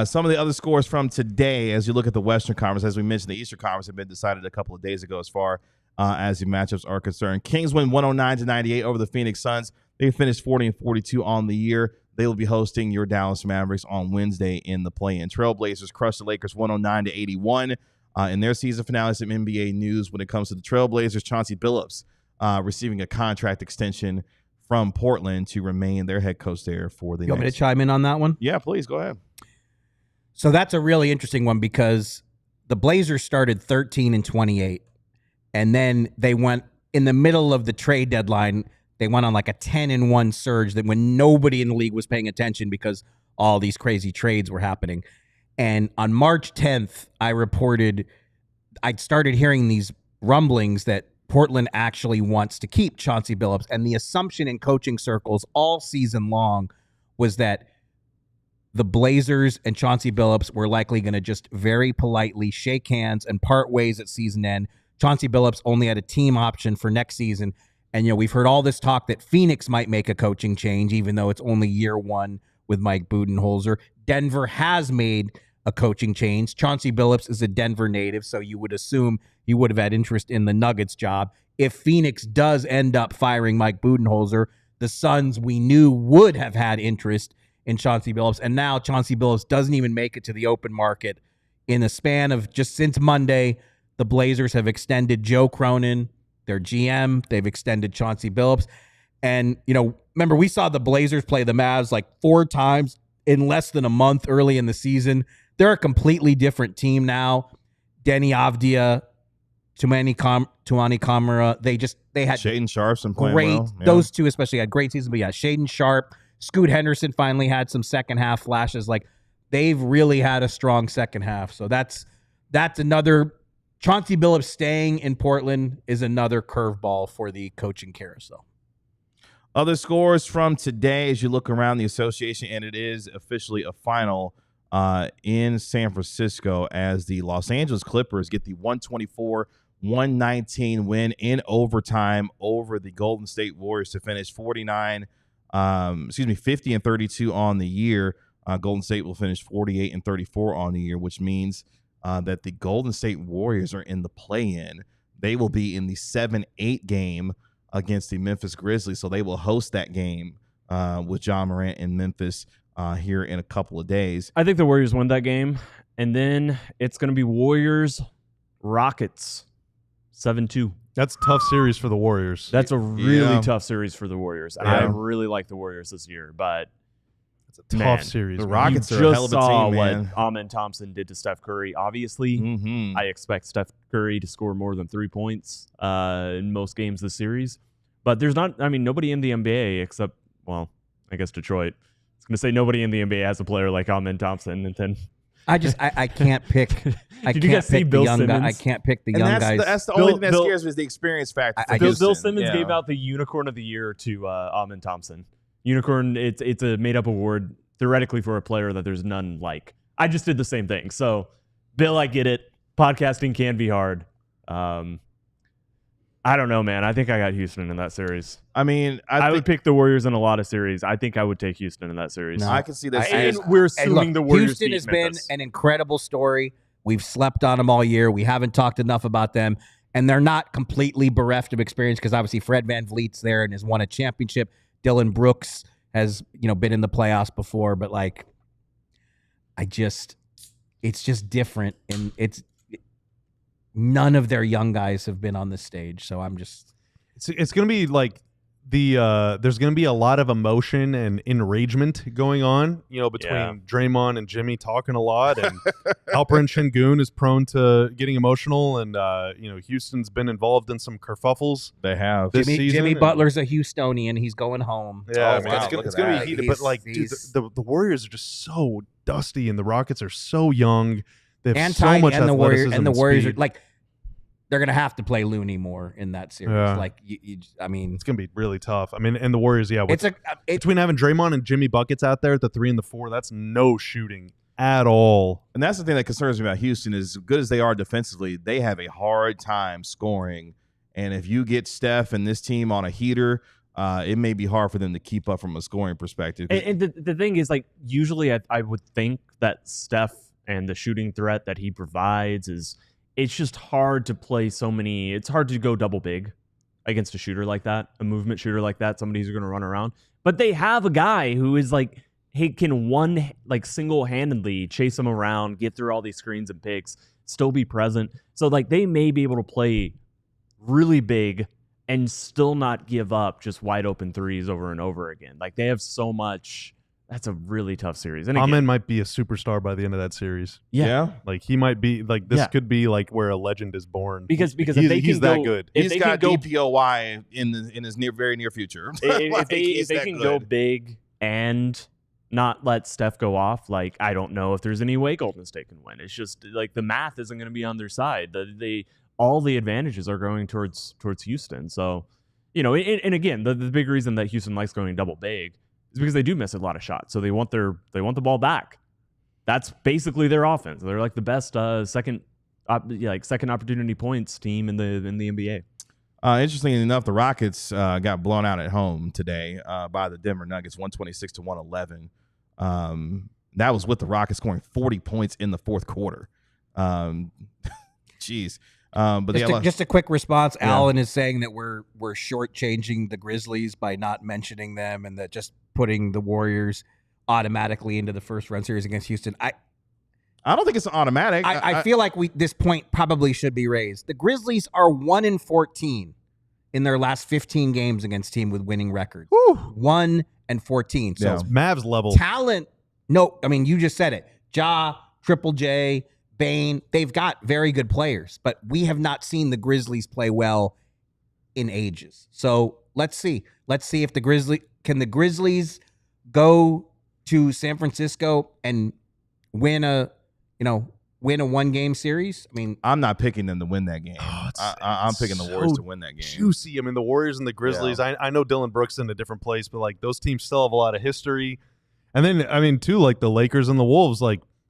Some of the other scores from today, as you look at the Western Conference, as we mentioned, the Eastern Conference had been decided a couple of days ago as far as the matchups are concerned. Kings win 109-98 over the Phoenix Suns. They finished 40-42 on the year. They will be hosting your Dallas Mavericks on Wednesday in the play-in. Trailblazers crushed the Lakers 109-81 in their season finale. Some NBA news when it comes to the Trailblazers. Chauncey Billups receiving a contract extension from Portland to remain their head coach there for the You want me to chime in on that one? Yeah, please, go ahead. So that's a really interesting one because the Blazers started 13-28, and then they went in the middle of the trade deadline. They went on like a 10-1 surge that when nobody in the league was paying attention because all these crazy trades were happening. And on March 10th, I'd started hearing these rumblings that Portland actually wants to keep Chauncey Billups. And the assumption in coaching circles all season long was that the Blazers and Chauncey Billups were likely going to just very politely shake hands and part ways at season end. Chauncey Billups only had a team option for next season. And, we've heard all this talk that Phoenix might make a coaching change, even though it's only year one with Mike Budenholzer. Denver has made a coaching change. Chauncey Billups is a Denver native, so you would assume he would have had interest in the Nuggets job. If Phoenix does end up firing Mike Budenholzer, the Suns we knew would have had interest in Chauncey Billups, and now Chauncey Billups doesn't even make it to the open market. In the span of just since Monday, the Blazers have extended Joe Cronin, their GM. They've extended Chauncey Billups. And, remember, we saw the Blazers play the Mavs like 4 times in less than a month early in the season. They're a completely different team now. Denny Avdia, Tumani Kamara, they had Shaedon Sharp's been playing great. well. Yeah. Those two especially had great seasons. But yeah, Shaedon Sharp, Scoot Henderson finally had some second half flashes. Like they've really had a strong second half. So that's another. Chauncey Billups staying in Portland is another curveball for the coaching carousel. Other scores from today as you look around the association, and it is officially a final in San Francisco as the Los Angeles Clippers get the 124-119 win in overtime over the Golden State Warriors to finish 50-32 on the year. Golden State will finish 48-34 on the year, which means that the Golden State Warriors are in the play-in. They will be in the 7-8 game against the Memphis Grizzlies, so they will host that game with John Morant in Memphis here in a couple of days. I think the Warriors win that game, and then it's going to be Warriors-Rockets 7-2. That's a tough series for the Warriors. That's a really Yeah. tough series for the Warriors. Yeah. I really like the Warriors this year, but It's a tough series. the man. Rockets you are a hell just of a saw team, what man. Amen Thompson did to Steph Curry. Obviously, Mm-hmm. I expect Steph Curry to score more than 3 points in most games this series. But there's nobody in the NBA except, well, I guess Detroit. I was going to say nobody in the NBA has a player like Amen Thompson. And then I can't pick. I Did you guys can't see pick Bill the young guy. I Simmons? can't pick the And young that's guys. that's the only thing that Bill- scares me is the experience factor. I for just- Bill Houston. Simmons Yeah. gave out the Unicorn of the Year to Amen Thompson. Unicorn, it's a made-up award, theoretically, for a player that there's none like. I just did the same thing. So, Bill, I get it. Podcasting can be hard. I don't know, man. I think I got Houston in that series. I mean, I would think pick the Warriors in a lot of series. I think I would take Houston in that series. No. I can see that. And series. we're Hey, assuming look, the Warriors Houston beat has Memphis. been an incredible story. We've slept on them all year. We haven't talked enough about them. And they're not completely bereft of experience because obviously Fred VanVleet's there and has won a championship. Dylan Brooks has, been in the playoffs before. But, it's just different. And none of their young guys have been on this stage. So I'm just... It's going to be like there's going to be a lot of emotion and enragement going on, between Draymond and Jimmy talking a lot, and Alperen Şengün is prone to getting emotional, and Houston's been involved in some kerfuffles. They have this season. Jimmy Butler's a Houstonian. He's going home. Yeah, wow, it's going to be heated. But dude, the Warriors are just so dusty, and the Rockets are so young. They have so much athleticism and the Warriors speed. are like. They're going to have to play Looney more in that series. Yeah. I mean, it's going to be really tough. I mean, and the Warriors, between having Draymond and Jimmy buckets out there at the 3 and the 4, that's no shooting at all. And that's the thing that concerns me about Houston is, as good as they are defensively, they have a hard time scoring. And if you get Steph and this team on a heater, it may be hard for them to keep up from a scoring perspective. And the thing is, usually I would think that Steph and the shooting threat that he provides it's just hard to play so many. It's hard to go double big against a shooter like that, a movement shooter like that, somebody who's going to run around. But they have a guy who is can single-handedly chase them around, get through all these screens and picks, still be present. So they may be able to play really big and still not give up just wide open threes over and over again. They have so much. That's a really tough series. And Amen might be a superstar by the end of that series. Yeah. He might be this could be where a legend is born. Because he's that good. He's got DPOY in his very near future. If they can go big and not let Steph go off, I don't know if there's any way Golden State can win. It's just the math isn't going to be on their side. All the advantages are going towards Houston. So, and again, the big reason that Houston likes going double big is because they do miss a lot of shots. So they want the ball back. That's basically their offense. They're the best second opportunity points team in the NBA. Interestingly enough, the Rockets got blown out at home today by the Denver Nuggets, 126-111. That was with the Rockets scoring 40 points in the fourth quarter. Jeez. But just a quick response. Yeah. Alan is saying that we're shortchanging the Grizzlies by not mentioning them, and that just putting the Warriors automatically into the first round series against Houston. I don't think it's automatic. I feel like this point probably should be raised. The Grizzlies are 1-14 in their last 15 games against team with winning records. 1-14. So Mavs level talent. No, I mean you just said it. Ja, Triple J, Bane, they've got very good players, but we have not seen the Grizzlies play well in ages. So let's see. Let's see if the Grizzlies go to San Francisco and win a one-game series. I mean, I'm not picking them to win that game. I'm picking the Warriors to win that game. Juicy. I mean, the Warriors and the Grizzlies. Yeah. I know Dylan Brooks in a different place, but those teams still have a lot of history. And then too, the Lakers and the Wolves.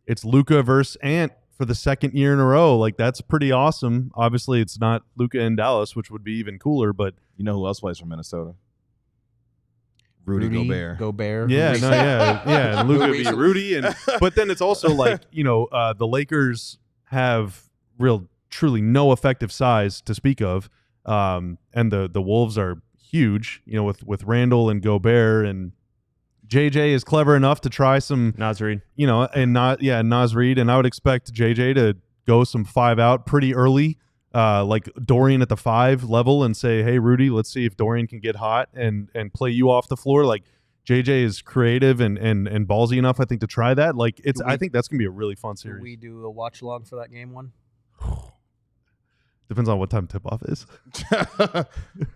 It's Luka versus Ant for the second year in a row. That's pretty awesome. Obviously, it's not Luka in Dallas, which would be even cooler. But you know who else plays for Minnesota? Rudy Gobert. Yeah, yeah. Luka be Rudy, but then it's also the Lakers have truly no effective size to speak of, and the Wolves are huge. With Randall and Gobert, and JJ is clever enough to try some Naz Reid. Naz Reid, and I would expect JJ to go some 5 out pretty early. Like Dorian at the 5 level, and say, hey, Rudy, let's see if Dorian can get hot and play you off the floor. JJ is creative and ballsy enough, I think, to try that. I think that's going to be a really fun series. Do we do a watch along for that game one? Depends on what time tip-off is.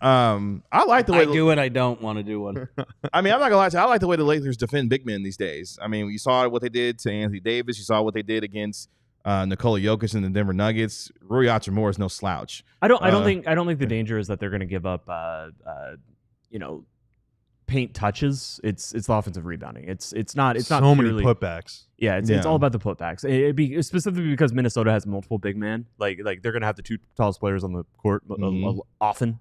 I like the way... I do and I don't want to do one. I mean, I'm not going to lie to you. I like the way the Lakers defend big men these days. I mean, you saw what they did to Anthony Davis. You saw what they did against... Nikola Jokic and the Denver Nuggets. Rui Hachimura is no slouch. I don't think the danger is that they're going to give up paint touches. It's the offensive rebounding. It's not so purely, many putbacks. Yeah, it's all about the putbacks. It'd be specifically because Minnesota has multiple big men. Like they're going to have the 2 tallest players on the court often.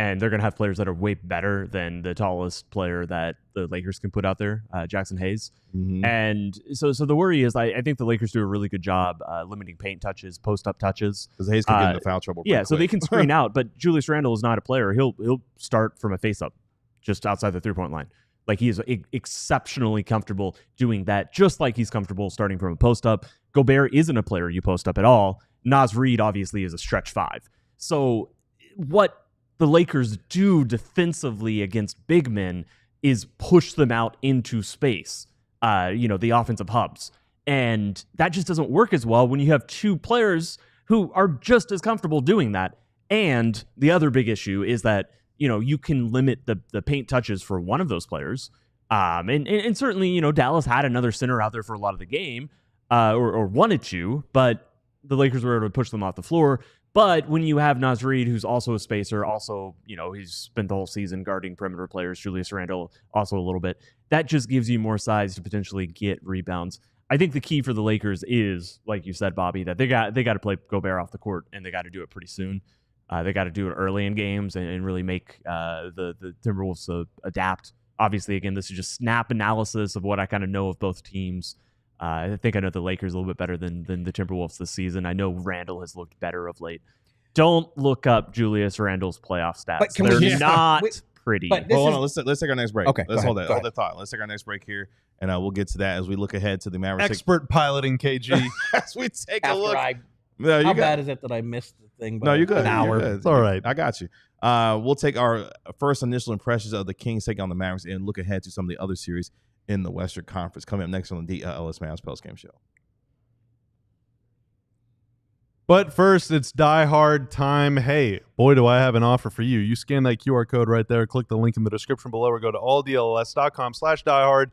And they're going to have players that are way better than the tallest player that the Lakers can put out there, Jackson Hayes. Mm-hmm. And so the worry is I think the Lakers do a really good job limiting paint touches, post-up touches. Because Hayes can get into foul trouble. Yeah, so they can screen out. But Julius Randle is not a player. He'll start from a face-up just outside the three-point line. He is exceptionally comfortable doing that, just like he's comfortable starting from a post-up. Gobert isn't a player you post up at all. Naz Reid obviously is a stretch 5. So what the Lakers do defensively against big men is push them out into space, the offensive hubs. And that just doesn't work as well when you have two players who are just as comfortable doing that. And the other big issue is that, you can limit the paint touches for one of those players. And certainly, Dallas had another center out there for a lot of the game, or wanted to, but the Lakers were able to push them off the floor. But when you have Naz Reid, who's also a spacer, also, he's spent the whole season guarding perimeter players, Julius Randle also a little bit, that just gives you more size to potentially get rebounds. I think the key for the Lakers is, like you said, Bobby, that they got to play Gobert off the court, and they got to do it pretty soon. They got to do it early in games and really make the Timberwolves adapt. Obviously, again, this is just snap analysis of what I kind of know of both teams. I think I know the Lakers a little bit better than the Timberwolves this season. I know Randle has looked better of late. Don't look up Julius Randle's playoff stats. They're not pretty. Hold on. Let's take our next break. Okay, let's hold that thought. Let's take our next break here, and we'll get to that as we look ahead to the Mavericks. Expert piloting, KG. As we take a look. How bad is it that I missed the thing? No, you're good. An hour. It's all right. I got you. We'll take our first initial impressions of the Kings taking on the Mavericks and look ahead to some of the other series in the Western Conference coming up next on the DLLS Mavs postgame show. But first, it's Die Hard time. Hey, boy, do I have an offer for you. You scan that QR code right there, click the link in the description below, or go to alldlls.com/diehard.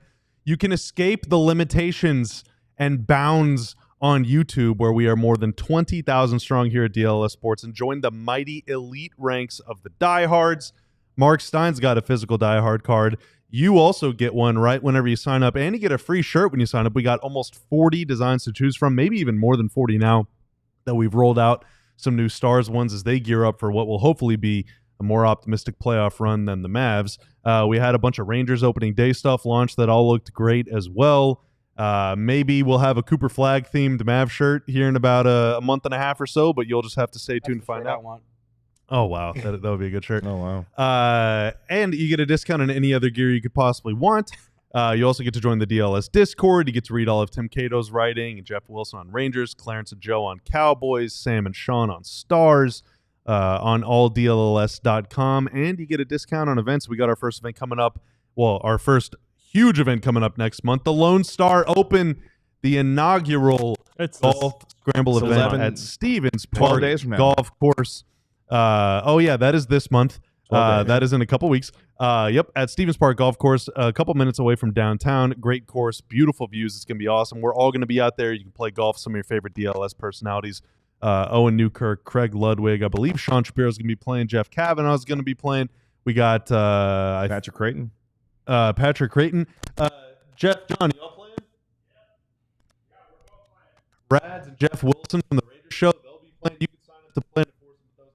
You can escape the limitations and bounds on YouTube, where we are more than 20,000 strong here at DLLS Sports, and join the mighty elite ranks of the diehards. Mark Stein's got a physical diehard card. You also get one right whenever you sign up, and you get a free shirt when you sign up. We got almost 40 designs to choose from, maybe even more than 40 now that we've rolled out some new Stars ones as they gear up for what will hopefully be a more optimistic playoff run than the Mavs. We had a bunch of Rangers opening day stuff launched that all looked great as well. Maybe we'll have a Cooper Flag themed Mav shirt here in about a month and a half or so, but you'll just have to stay tuned to find out. Oh, wow. That would be a good shirt. Oh, wow. And you get a discount on any other gear you could possibly want. You also get to join the DLS Discord. You get to read all of Tim Cato's writing, and Jeff Wilson on Rangers, Clarence and Joe on Cowboys, Sam and Sean on Stars, on alldlls.com. And you get a discount on events. We got our first event coming up. Well, our first huge event coming up next month, the Lone Star Open, the inaugural golf scramble event at Stevens Park days from now. Golf Course. That is this month. That is in a couple weeks. At Stevens Park Golf Course, a couple minutes away from downtown. Great course, beautiful views. It's going to be awesome. We're all going to be out there. You can play golf with some of your favorite DLS personalities. Owen Newkirk, Craig Ludwig. I believe Sean Shapiro is going to be playing. Jeff Kavanaugh is going to be playing. We got Patrick Creighton. Jeff, John, y'all playing? Yeah, we're both playing. Brad and Jeff Wilson from the Raiders show, they'll be playing. You can sign up to play.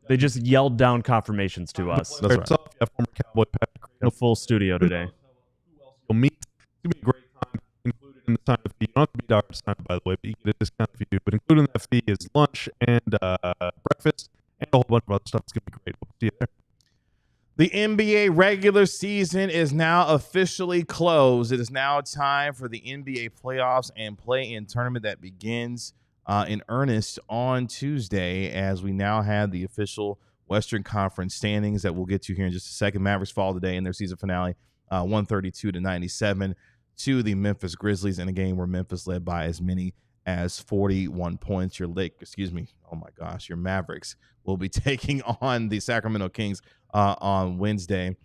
They just yelled down confirmations to us. That's right. Yeah, former Cowboy Patrick Creighton. A full studio today. Who else you'll meet. It's going to be a great time. Included in the sign-up fee. You don't have to be dark to sign up, by the way, but you get a discount if you do. But included in that fee is lunch and breakfast and a whole bunch of other stuff. It's going to be great. Hope to see you there. The NBA regular season is now officially closed. It is now time for the NBA playoffs and play-in tournament that begins in earnest on Tuesday, as we now have the official Western Conference standings that we'll get to here in just a second. Mavericks fall today in their season finale, 132-97 to the Memphis Grizzlies in a game where Memphis led by as many as 41 points. Your Mavericks will be taking on the Sacramento Kings on Wednesday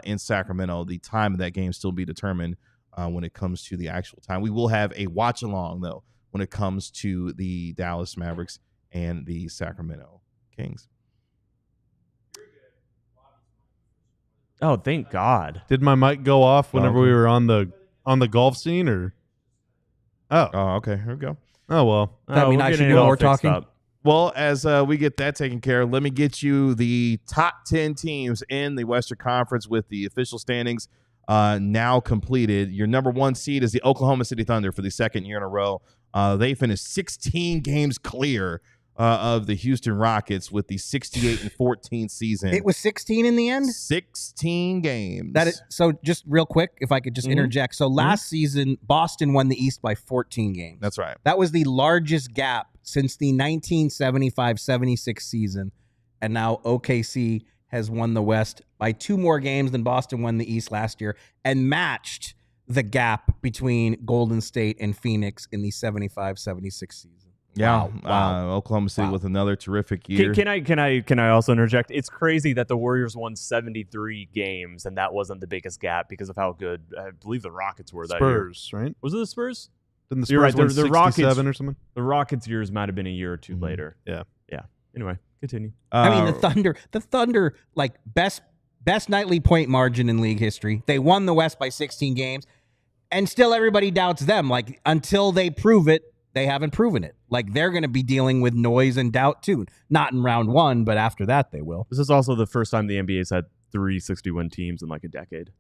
in Sacramento. The time of that game still be determined when it comes to the actual time. We will have a watch along though when it comes to the Dallas Mavericks and the Sacramento Kings. Oh, thank God. Did my mic go off whenever we were on the golf scene, or? Oh, okay. Here we go. Oh well. Does that mean I should do more talking? Well, as we get that taken care of, let me get you the top 10 teams in the Western Conference with the official standings now completed. Your number one seed is the Oklahoma City Thunder for the second year in a row. They finished 16 games clear of the Houston Rockets with the 68-14 season. It was 16 in the end? 16 games. So just real quick, if I could just interject. So last season, Boston won the East by 14 games. That's right. That was the largest gap since the 1975-76 season. And now OKC has won the West by 2 more games than Boston won the East last year and matched the gap between Golden State and Phoenix in the 75-76 season. Yeah, Wow. Oklahoma City Wow. with another terrific year. Can I also interject? It's crazy that the Warriors won 73 games and that wasn't the biggest gap because of how good I believe the Rockets were that year. Spurs, right? Was it the Spurs? Didn't the Spurs You're right, win the 67 Rockets- or something? The Rockets years might have been a year or two later. Yeah. Anyway, continue. I mean, the Thunder, like best nightly point margin in league history. They won the West by 16 games, and still everybody doubts them. Like, until they prove it, they haven't proven it. Like, they're going to be dealing with noise and doubt too. Not in round 1, but after that they will. This is also the first time the NBA's had 3 60-win teams in like a decade.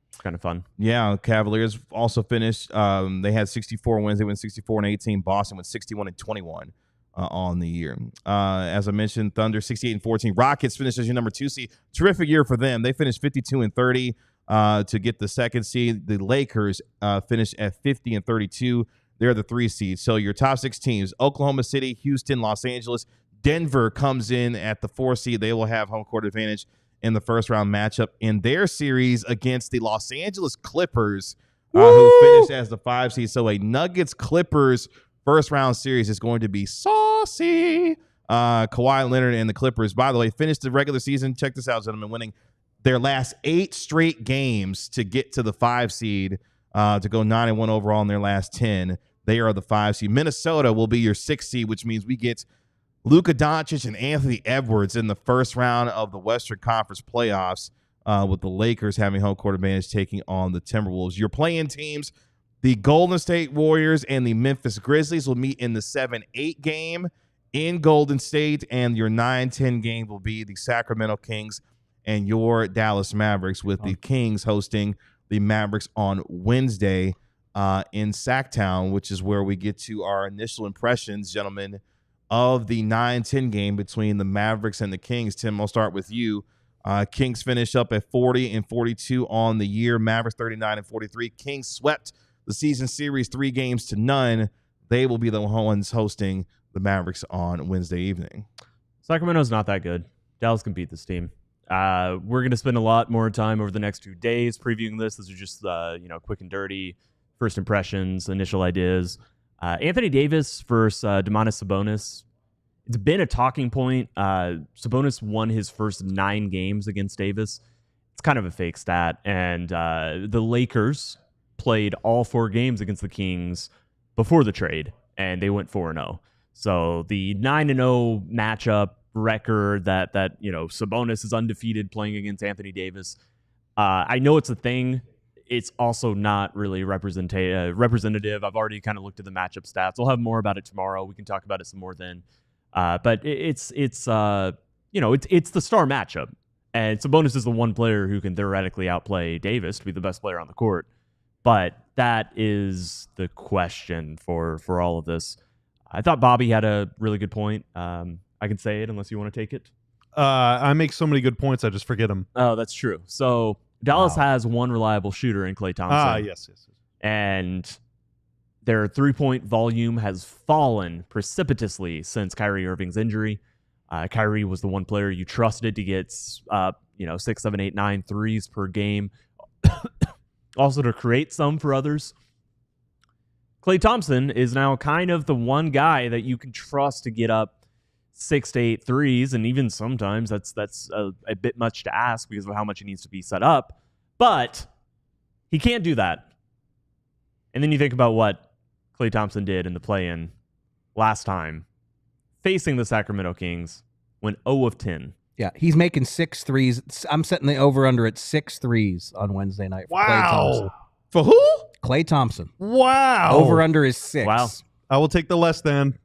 It's kind of fun. Yeah, Cavaliers also finished. They had 64 wins. They went 64-18. Boston went 61-21 on the year. As I mentioned, Thunder 68-14. Rockets finished as your number 2 seed. Terrific year for them. They finished 52-30 to get the 2nd seed. The Lakers finished at 50-32. They're the 3 seed. So your top 6 teams: Oklahoma City, Houston, Los Angeles. Denver comes in at the 4 seed. They will have home court advantage in the first round matchup in their series against the Los Angeles Clippers, who finished as the 5 seed. So a Nuggets Clippers first round series is going to be saucy. Kawhi Leonard and the Clippers, by the way, finished the regular season. Check this out, gentlemen, winning their last 8 straight games to get to the 5 seed, to go 9-1 overall in their last 10. They are the 5 seed. Minnesota will be your 6 seed, which means we get Luka Doncic and Anthony Edwards in the first round of the Western Conference playoffs, with the Lakers having home court advantage taking on the Timberwolves. Your play-in teams, the Golden State Warriors and the Memphis Grizzlies, will meet in the 7-8 game in Golden State, and your 9-10 game will be the Sacramento Kings and your Dallas Mavericks, with the Kings hosting the Mavericks on Wednesday in Sacktown, which is where we get to our initial impressions, gentlemen, of the 9-10 game between the Mavericks and the Kings. Tim, I'll start with you. Kings finish up at 40-42 on the year. Mavericks 39-43. Kings swept the season series 3-0. They will be the ones hosting the Mavericks on Wednesday evening. Sacramento's not that good. Dallas can beat this team. We're going to spend a lot more time over the next 2 days previewing this. This is just quick and dirty first impressions, initial ideas. Anthony Davis versus Domantas Sabonis. It's been a talking point. Sabonis won his first 9 games against Davis. It's kind of a fake stat. And the Lakers played all 4 games against the Kings before the trade, and they went 4-0. So the 9-0 matchup record that Sabonis is undefeated playing against Anthony Davis. I know it's a thing. It's also not really representative. I've already kind of looked at the matchup stats. We'll have more about it tomorrow. We can talk about it some more then. But it's the star matchup, and Sabonis is the one player who can theoretically outplay Davis to be the best player on the court. But that is the question for all of this. I thought Bobby had a really good point. I can say it unless you want to take it. I make so many good points, I just forget them. Oh, that's true. So Dallas has one reliable shooter in Klay Thompson. Yes. And their 3-point volume has fallen precipitously since Kyrie Irving's injury. Kyrie was the one player you trusted to get 6, 7, 8, 9 threes per game. Also to create some for others. Klay Thompson is now kind of the one guy that you can trust to get up 6 to 8 threes, and even sometimes that's a bit much to ask because of how much he needs to be set up. But he can't do that. And then you think about what Klay Thompson did in the play-in last time, facing the Sacramento Kings, went 0 of 10. Yeah, he's making 6 threes. I'm setting the over-under at 6 threes on Wednesday night. For Klay Thompson. For who? Klay Thompson. Wow. Over-under is 6. Wow. I will take the less than.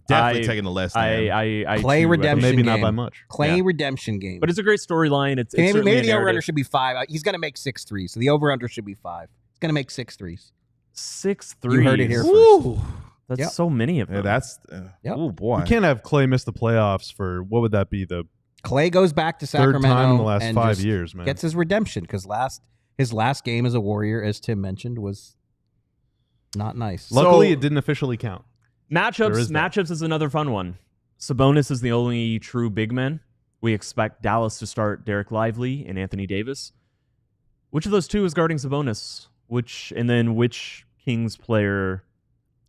Definitely taking the less than. Klay too, redemption Maybe game. not by much. Klay redemption game. But it's a great storyline. It's maybe certainly the a over-under narrative. should be 5. He's going to make 6 threes, so the over-under should be 5. He's going to make 6 threes. 6 threes. You heard it here Woo. first. That's Yep. so many of them. Yeah, that's Yep. oh boy. You can't have Klay miss the playoffs for, what would that be, the Klay goes back to third Sacramento time in the last and 5 just years, man. gets his redemption because his last game as a Warrior, as Tim mentioned, was not nice. Luckily, So- it didn't officially count. There is that. Matchups is another fun one. Sabonis is the only true big man We expect Dallas to start Derek Lively and Anthony Davis. Which of those two is guarding Sabonis? Which Kings player?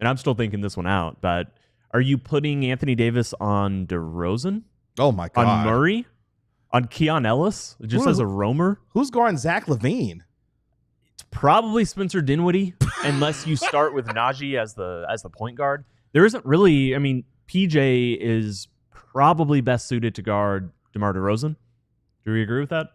And I'm still thinking this one out, but are you putting Anthony Davis on DeRozan? Oh my God. On Murray? On Keon Ellis? Just as a roamer? Who's guarding Zach LaVine? It's probably Spencer Dinwiddie, unless you start with Najee as the point guard. There isn't really, I mean, PJ is probably best suited to guard DeMar DeRozan. Do we agree with that?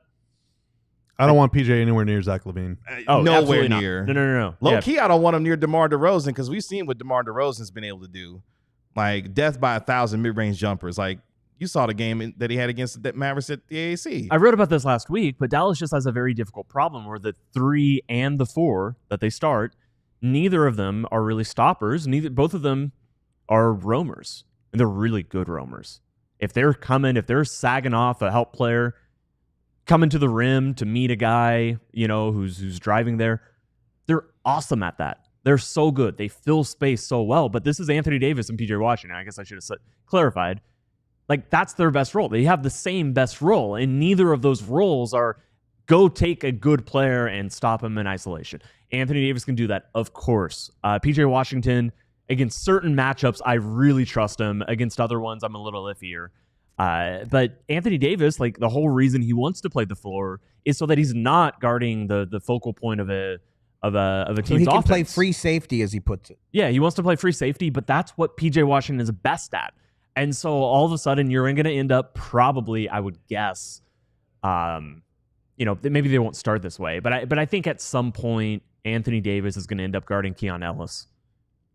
I don't want PJ anywhere near Zach LaVine. Nowhere near. No. Low key, I don't want him near DeMar DeRozan because we've seen what DeMar DeRozan's been able to do. Like death by 1,000 mid-range jumpers. Like you saw the game that he had against the Mavericks at the AAC. I wrote about this last week, but Dallas just has a very difficult problem where the 3 and the 4 that they start, neither of them are really stoppers. Both of them are roamers, and they're really good roamers. If they're sagging off a help player, coming to the rim to meet a guy, who's driving there, they're awesome at that. They're so good. They fill space so well. But this is Anthony Davis and PJ Washington. I guess I should have clarified. Like, that's their best role. They have the same best role, and neither of those roles are go take a good player and stop him in isolation. Anthony Davis can do that, of course. PJ Washington, against certain matchups, I really trust him. Against other ones, I'm a little iffier. But Anthony Davis, like, the whole reason he wants to play the floor is so that he's not guarding the focal point of a team's offense. So he can play free safety, as he puts it. Yeah, he wants to play free safety, but that's what PJ Washington is best at. And so all of a sudden, you're going to end up probably, I would guess, maybe they won't start this way, but I think at some point Anthony Davis is going to end up guarding Keon Ellis,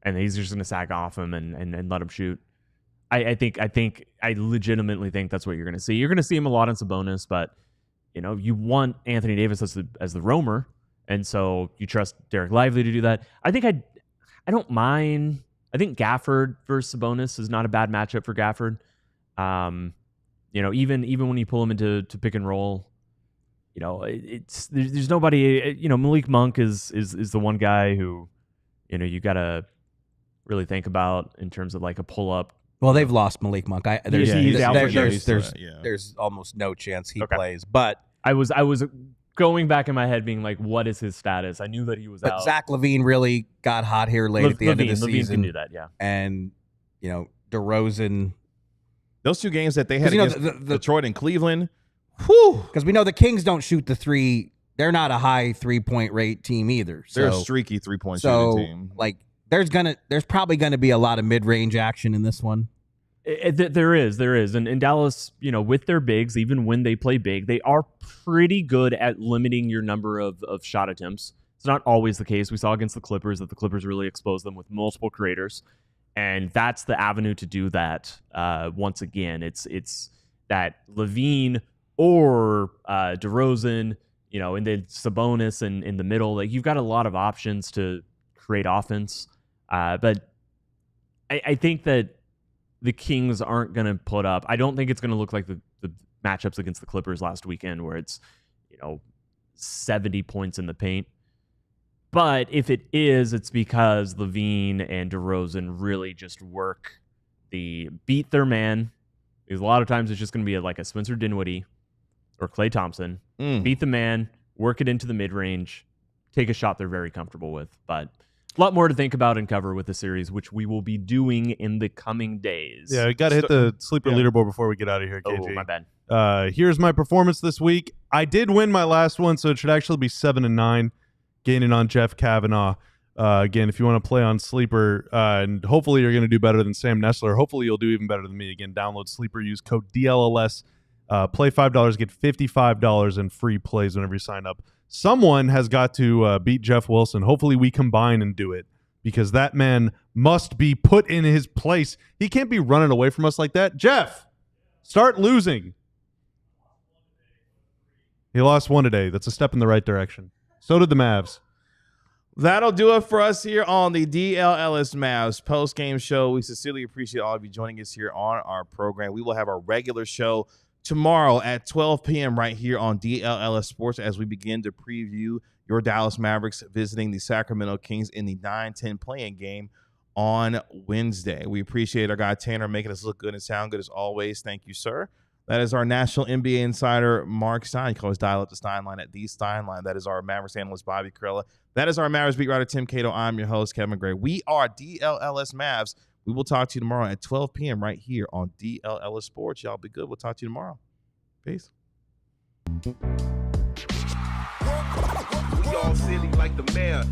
and he's just going to sag off him and let him shoot. I legitimately think that's what you're going to see. You're going to see him a lot on Sabonis, but you want Anthony Davis as the roamer, and so you trust Derek Lively to do that. I don't mind. I think Gafford versus Sabonis is not a bad matchup for Gafford. Even when you pull him into pick and roll, there's nobody. Malik Monk is the one guy who you gotta really think about in terms of like a pull up. Well, they've lost Malik Monk. There's almost no chance he plays. But I was going back in my head being like, what is his status? I knew that he was out. Zach LaVine really got hot here late at the end of the season. LaVine can do that, yeah. And, DeRozan. Those two games that they had against Detroit and Cleveland, whew. Because we know the Kings don't shoot the three. They're not a high 3-point rate team either. They're a streaky 3-point shooting team. Like, there's probably going to be a lot of mid-range action in this one. There is. And Dallas, with their bigs, even when they play big, they are pretty good at limiting your number of shot attempts. It's not always the case. We saw against the Clippers that the Clippers really exposed them with multiple creators. And that's the avenue to do that. Once again, it's that LaVine or DeRozan, and then Sabonis in the middle. Like, you've got a lot of options to create offense. But I think that the Kings aren't going to put up. I don't think it's going to look like the matchups against the Clippers last weekend where it's, 70 points in the paint. But if it is, it's because LaVine and DeRozan really just beat their man. Because a lot of times it's just going to be like a Spencer Dinwiddie or Klay Thompson. Beat the man, work it into the mid-range, take a shot they're very comfortable with. But a lot more to think about and cover with the series, which we will be doing in the coming days. Yeah, we got to hit the sleeper leaderboard before we get out of here, KG. Oh, my bad. Here's my performance this week. I did win my last one, so it should actually be 7-9, gaining on Jeff Kavanaugh. Again, if you want to play on Sleeper, and hopefully you're going to do better than Sam Nessler. Hopefully you'll do even better than me. Again, download Sleeper, use code DLLS, play $5, get $55 in free plays whenever you sign up. Someone has got to beat Jeff Wilson. Hopefully we combine and do it, because that man must be put in his place. He can't be running away from us like that. Jeff, start losing. He lost one today. That's a step in the right direction. So did the Mavs. That'll do it for us here on the DLLS Mavs post-game show. We sincerely appreciate all of you joining us here on our program. We will have our regular show tomorrow at 12 p.m. right here on DLLS Sports as we begin to preview your Dallas Mavericks visiting the Sacramento Kings in the 9-10 play-in game on Wednesday. We appreciate our guy Tanner making us look good and sound good as always. Thank you, sir. That is our national NBA insider, Mark Stein. You can always dial up the Stein line at the Stein line. That is our Mavericks analyst, Bobby Carella. That is our Mavericks beat writer, Tim Cato. I'm your host, Kevin Gray. We are DLLS Mavs. We will talk to you tomorrow at 12 p.m. right here on DLLS Sports. Y'all be good. We'll talk to you tomorrow. Peace. We all silly like the mayor.